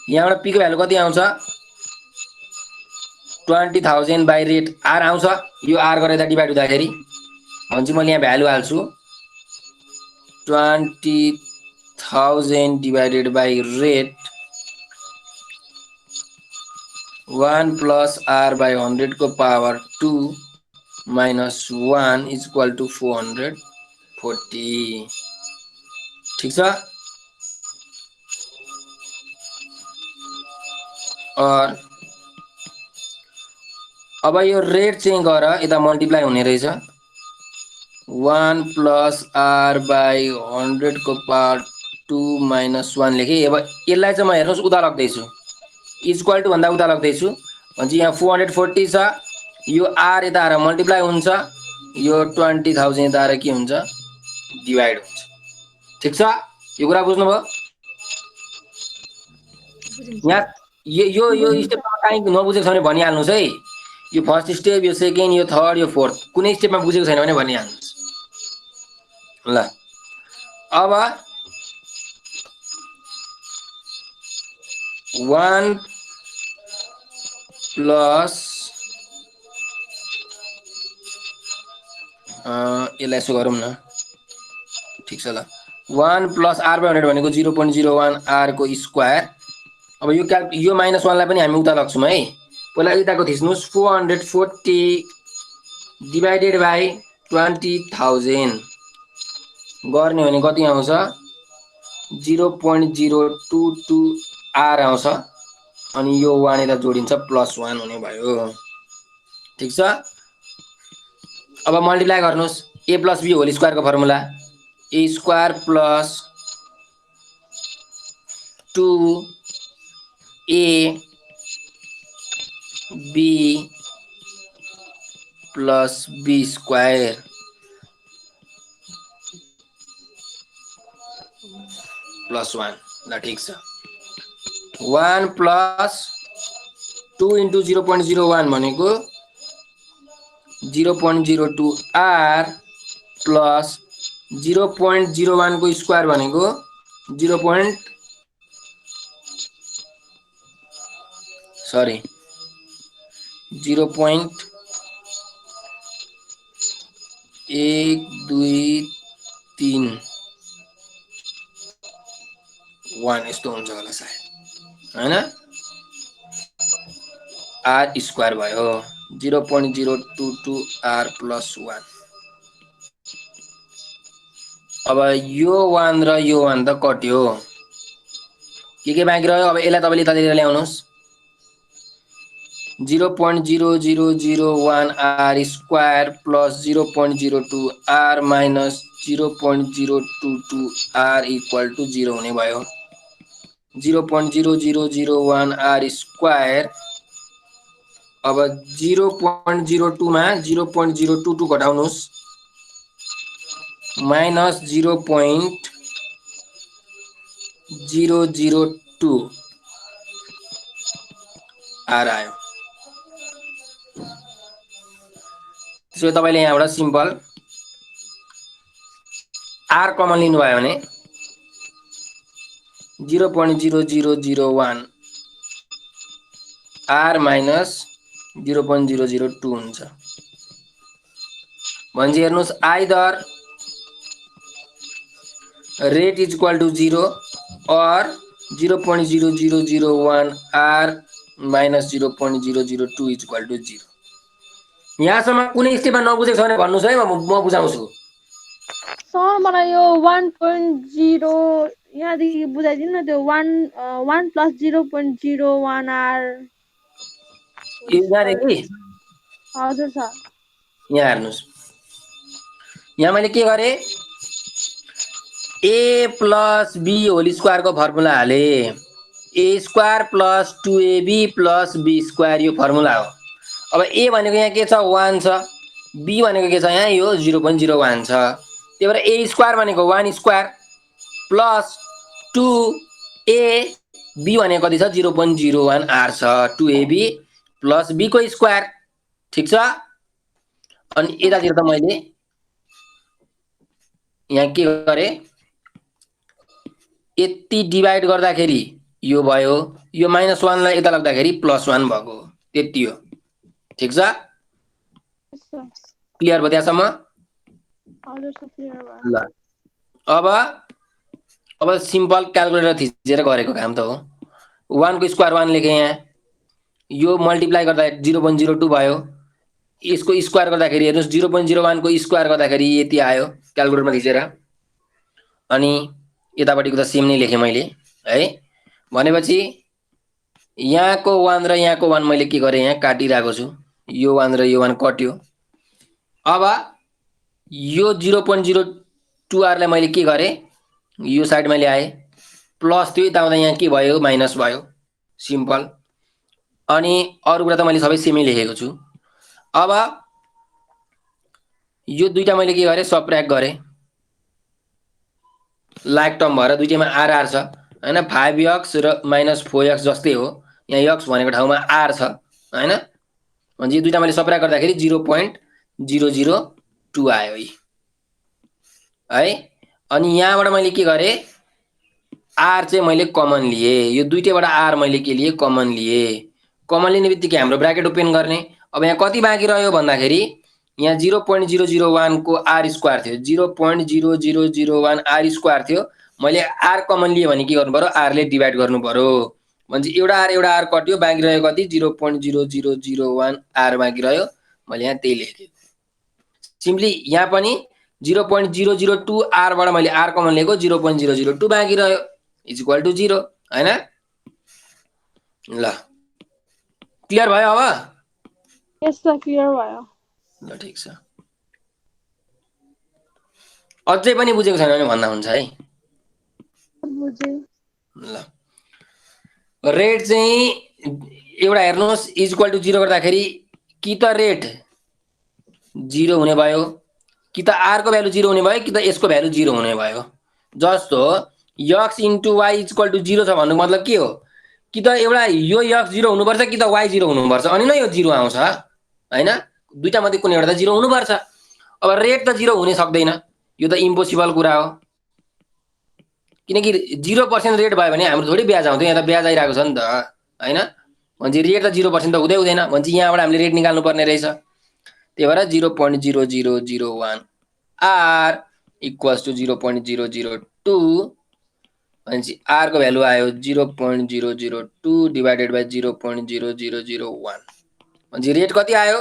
यहाँबाट पी को भ्यालु कति आउँछ 20,000 बाई रेट आर आउँछ यो आर गरेर डिभाइड हुँदाखेरि भनेपछि मैले यहाँ भ्यालु हाल्छु 20,000 divided by rate 1 plus R by 100 को power 2 minus 1 is equal to 440 ठीक छ और अब यो रेट चाहिँ गर यता मल्टिप्लाई हुने रहेछ 1 प्लस आर बाई 100 को पावर 2 माइनस 1 लेखेँ अब यसलाई चाहिँ म हेर्नुहोस् उता लग्दैछु इक्वल टु भन्दा उता लग्दैछु भनेपछि यहाँ 440 छ यो आर यता आएर मल्टिप्लाई हुन्छ यो 20,000 यता आएर के हुन्छ डिभाइड हुन्छ ठीक छ यो कुरा बुझ्नुभयो यहाँ यो स्टेपमा काहीँ नबुझेको छ भने भनिहाल्नुहोस् है यो फर्स्ट स्टेप यो सेकेन्ड यो थर्ड यो फोर्थ कुनै स्टेपमा बुझेको छैन भने भनिहाल्नुहोस् ल अब 1 प्लस यसलाई यसो गरौँ न ठिक छ ल 1 प्लस आर बाई 100 भनेको 0.01 आर को स्क्वायर अब यो माइनस 1 लाई पनि हामी उता लग्छौँ है पहिला यताको थिच्नुहोस् 440 डिभाइडेड बाई 20,000 गर्ने भने कति आउँछ 0.022 आर आउँछ अनि यो 1 यता जोडिन्छ प्लस 1 हुने भयो ठीक छ अब मल्टिप्लाई गर्नुहोस् a plus b whole square को formula a square plus 2a b plus b square plus 1 ल ठीक छ 1 प्लस 2 इन्टु 0.01 भनेको 0.02 आर प्लस 0.01 को स्क्वायर भनेको 0.123 यस्तो हुन्छ होला सायद हैन आर स्क्वायर भयो 0.022 आर प्लस 1 अब यो 1 र यो 1 त कट्यो के बाँकी रह्यो अब यसलाई तपाईले यतातिर ल्याउनुस् 0.0001 r square plus 0.02 r minus 0.022 r equal to 0 हुने भयो 0.0001 r square अब 0.02 मा 0.022 घटाउनुस् माइनस 0.002 r आयो त्यसो तपाईले यहाँबाट सिम्पल r कमन लिनुभयो भने 0.0001 r माइनस 0.002 हुन्छ भन्छ हेर्नुस् either rate is equal to 0 or 0.0001 r minus 0.002 is equal to 0 यहाँसम्म कुनै स्टेपमा नबुझेको छ भने भन्नुस् है म बुझाउँछु सर मलाई यो 1.0 यहाँदेखि बुझाइदिनु न त्यो 1 प्लस 0.01 आर यो यहाँदेखि हजुर सर यहाँ हेर्नुस् यहाँ मैले के गरेँ a प्लस b होल स्क्वायरको फर्मुला हाले a square plus 2ab plus b square यो फर्मुला हो अब a भनेको यहाँ के छ 1 छ b भनेको के छ यहाँ यो 0.01 छ त्यही भएर a स्क्वायर भनेको 1 स्क्वायर प्लस 2a b भनेको कति छ 0.01 r छ 2ab प्लस b को स्क्वायर ठीक छ अनि यतातिर त मैले यहाँ के गरे यति डिवाइड गर्दाखेरि यो भयो यो -1 लाई यता लाग्दाखेरि +1 भएको त्यति हो ठीक छ क्लियर भयो त्यहाँसम्म हजुर सर क्लियर भयो ल अब सिम्पल क्याल्कुलेटर थिचेर गरेको काम त हो 1 को स्क्वायर 1 लेखे यहाँ यो मल्टिप्लाई गर्दा 0.02 भयो यसको स्क्वायर गर्दाखेरि हेर्नुस् 0.01 को स्क्वायर गर्दाखेरि यति आयो क्याल्कुलेटरमा थिचेर अनि यतापट्टिको त सेम नै लेखे मैले है भनेपछि यहाँको 1 र यहाँको 1 मैले के गरे यहाँ काटिराको छु यो 1 र यो 1 कट्यो अब यो 0.02 r लाई मैले के गरे यो साइडमा ल्याए प्लस त्यो यता आउँदा यहाँ के भयो माइनस भयो सिम्पल अनि अरु कुरा त मैले सबै सेमै लेखेको छु अब यो दुईटा मैले के गरे सबट्र्याक्ट गरे लाइक टर्म भएर दुईटैमा r r छ हैन 5x र -4x जस्तै हो यहाँ x भनेको ठाउँमा r छ हैन भने यो दुईटा मैले सबट्र्याक्ट गर्दाखेरि 0.002 आयो है अनि यहाँबाट मैले के गरे r चाहिँ मैले कमन लिए यो दुईटैबाट r मैले के लिए कमन लिए कमन लिने बित्तिकै हाम्रो ब्र्याकेट ओपन गर्ने अब यहाँ कति बाँकी रह्यो भन्दाखेरि यहाँ 0.001 को r स्क्वायर थियो 0.0001 r स्क्वायर थियो मैले r कमन लिए भने के गर्नु पर्यो r ले डिवाइड गर्नु पर्यो भने एउटा r कट्यो बाँकी रह्यो कति 0.0001 r बाँकी रह्यो मैले यहाँ त्यही लेखे सिम्पली यहाँ पनि 0.002 r बाट मैले r कमन लिएको 0.002 बाँकी रह्यो इज इक्वल टु 0 हैन ल क्लियर भयो अब यस सर क्लियर भयो ल ठीक छ अझै पनि बुझेको छैन भने भन्दा हुन्छ है बुझे ल रेट चाहिँ एउटा हेर्नुस् इज इक्वल टु 0 गर्दाखेरि कि त रेट 0 हुने भयो कि त r को भ्यालु 0 हुने भयो कि त यसको भ्यालु 0 हुने भयो जस्तो x * y = 0 छ भन्नुको मतलब के हो कि त एउटा यो x 0 हुनुपर्छ कि त y 0 हुनुपर्छ अनि नै यो 0 आउँछ हैन दुईटा मध्ये कुनै एउटा त 0 हुनुपर्छ अब रेट त 0 हुनै सक्दैन यो त इम्पोसिबल कुरा हो किनकि 0% रेट भयो भने हाम्रो थोरै ब्याज आउँथ्यो यहाँ त ब्याज आइराको छ नि त हैन भने रेट त 0% त हुँदै हुँदैन भने यहाँबाट हामीले रेट निकाल्नु पर्ने रहेछ त्यही भएर 0.0001 r = 0.002 अनि r को भ्यालु आयो 0.002 डिवाइडेड बाइ 0.0001 अनि रेट कति आयो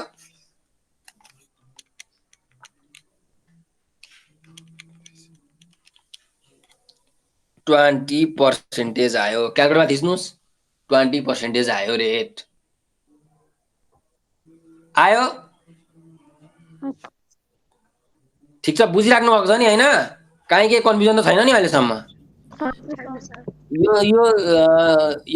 20% आयो क्याल्कुलेटरमा थिच्नुस् 20% आयो रेट आयो ठिक छ बुझिराख्नु भएको छ नि हैन काहीँ के कन्फ्युजन त छैन नि अहिलेसम्म छैन सर। यो यो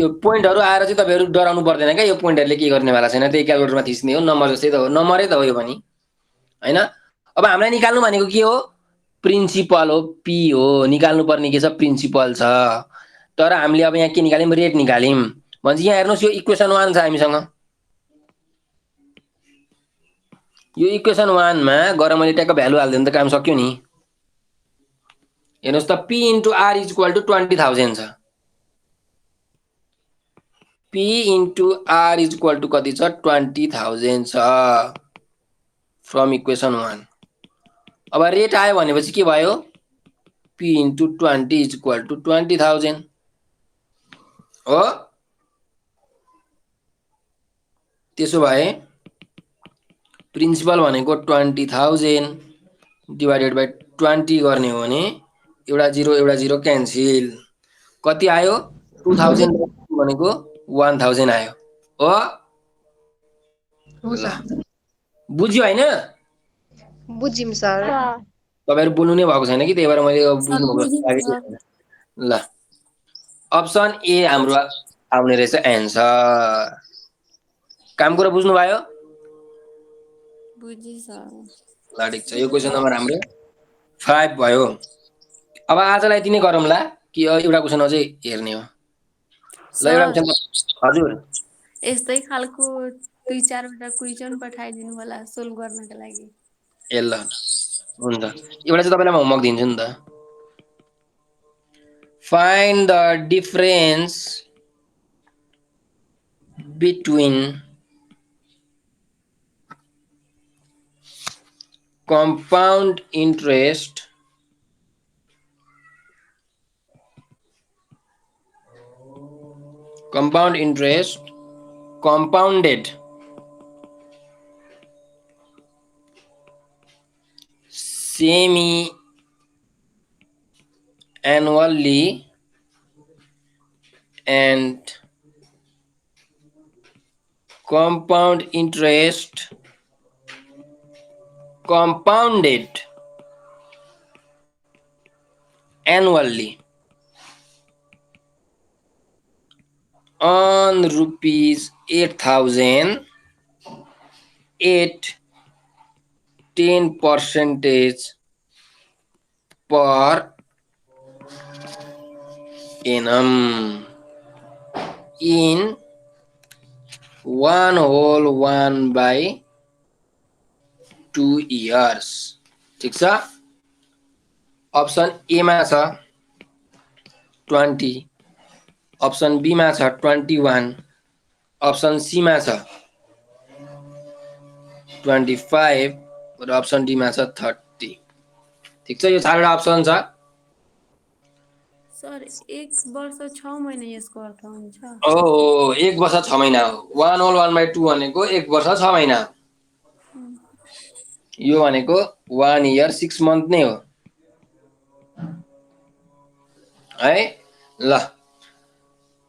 यो पोइन्टहरु आएर चाहिँ तपाईहरु डराउनु पर्दैन क्या यो पोइन्टहरुले के गर्नेवाला छैन त्यही क्याल्कुलेटरमा थिच्ने हो नम्बर जस्तै त हो नम्बरै त हो यो पनि हैन अब हामीलाई निकाल्नु भनेको के हो प्रिन्सिपल हो पी हो निकाल्नु पर्ने के छ प्रिन्सिपल छ तर हामीले अब यहाँ के निकाल्यौं रेट निकाल्यौं भनेपछि यहाँ हेर्नुस् यो इक्वेसन 1 छ हामीसँग यो इक्वेसन 1 मा गएर मैले ट्याक्क भ्यालु हाल्दिए त काम सक्यो नि हेर्नुस् त p * r = 20000 छ p * r = कति छ 20000 छ फ्रम इक्वेसन 1 अब रेट आयो भनेपछि के भयो p * 20 = 20000 हो त्यसो भए प्रिन्सिपल भनेको 20000 डिवाइडेड बाइ 20 गर्ने हो भने एउटा 0 क्यान्सल कति आयो 2000 भनेको 1000 आयो हो हो ल सर। बुझ्यो हैन बुझिम सर। तपाईहरु बोल्नु नै भएको छैन कि त्यही भएर मैले बुझ्नु भएको बुझेँ लागेको सर। छैन ल अप्सन ए हाम्रो आउने रहेछ एन्सर काम कुरा बुझ्नु भयो बुझेँ सर। ल ठिक छ यो क्वेशन नम्बर हाम्रो 5 भयो अब आजलाई यति नै गरौँला कि एउटा क्वेशन अझै हेर्ने हो ल एउटा सर क्वेशन हजुर यस्तै खालको 2-4 वटा क्वेसन पठाइदिनु होला सोल्भ गर्नको लागि ए ल हुन्छ एउटा चाहिँ तपाईलाई म होमवर्क दिन्छु नि त find the difference between compound interest compounded semi annually and compound interest compounded annually on rupees 8000 at 10% per annum in 1/2 years ठीक छ अप्सन ए मा छ 20 अप्सन बी मा छ 21 अप्सन सी मा छ 25 र अप्सन डी मा छ 30 ठीक छ यो चारवटा अप्सन छ सर 1 वर्ष 6 महिना यसको अर्थ हुन्छ ओ 1 वर्ष 6 महिना हो 1/2 भनेको 1 वर्ष 6 महिना यो भनेको 1 इयर 6 मन्थ नै हो है ल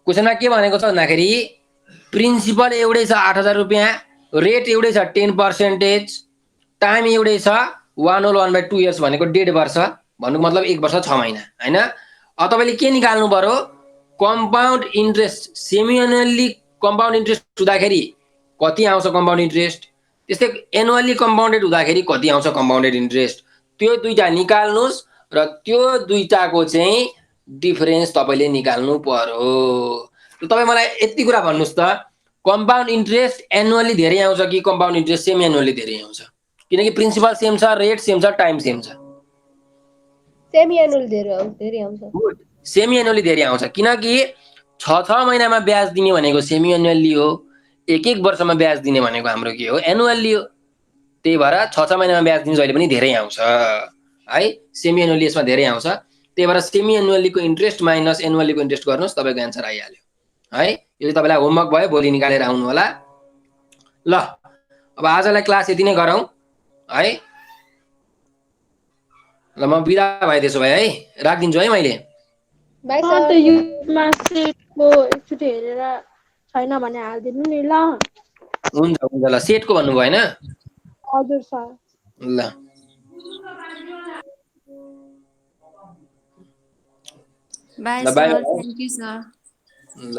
क्वेशनमा के भनेको छ भन्दाखेरि प्रिन्सिपल एउटै छ 8000 रुपैयाँ रेट एउटै छ 10% टाइम एउटै छ 1/2 इयर्स भनेको 1.5 वर्ष भन्नुको मतलब 1 वर्ष 6 महिना हैन अब तपाईले के निकाल्नु पर्यो compound interest semi annually compound interest हुँदाखेरि कति आउँछ कम्पाउन्ड इन्ट्रेस्ट त्यस्तै एनुअली कम्पाउन्डेड हुँदाखेरि कति आउँछ कम्पाउन्डेड इन्ट्रेस्ट त्यो दुईटा निकाल्नुस् र त्यो दुईटाको चाहिँ डिफरेन्स तपाईले निकाल्नु पर्यो तपाई मलाई यति कुरा भन्नुस् त कम्पाउन्ड इन्ट्रेस्ट एनुअली धेरै आउँछ कि कम्पाउन्ड इन्ट्रेस्ट सेमी एनुअली धेरै आउँछ किनकि प्रिन्सिपल सेम छ रेट सेम छ टाइम सेम छ सेमी एनुअल धेरै आउँछ सेमी एनुअली धेरै आउँछ किनकि 6 महिनामा ब्याज दिने भनेको सेमी एनुअली हो 1 वर्षमा ब्याज दिने भनेको हाम्रो के हो एनुअली हो त्यही भएर 6 महिनामा ब्याज दिने जहिले पनि धेरै आउँछ है सेमी एनुअली यसमा धेरै आउँछ त्यही भएर सेमी एनुअलीको इन्ट्रेस्ट माइनस एनुअलीको इन्ट्रेस्ट गर्नुस् तपाईको आन्सर आइहाल्यो है यो चाहिँ तपाईलाई होमवर्क भयो भोलि निकालेर आउनु होला ल अब आजलाई क्लास यति नै गरौँ है ल म बिदा भए त्यसो भए है राखिदिन्छु है मैले बाइ त सर यो मार्कसिटको एकचोटि हेरेर छैन भने हालिदिनु नि ल हुन्छ हुन्छ ल सेटको भन्नुभयो होइन हजुर सर। ल बाई ल by sir, thank you sir. ल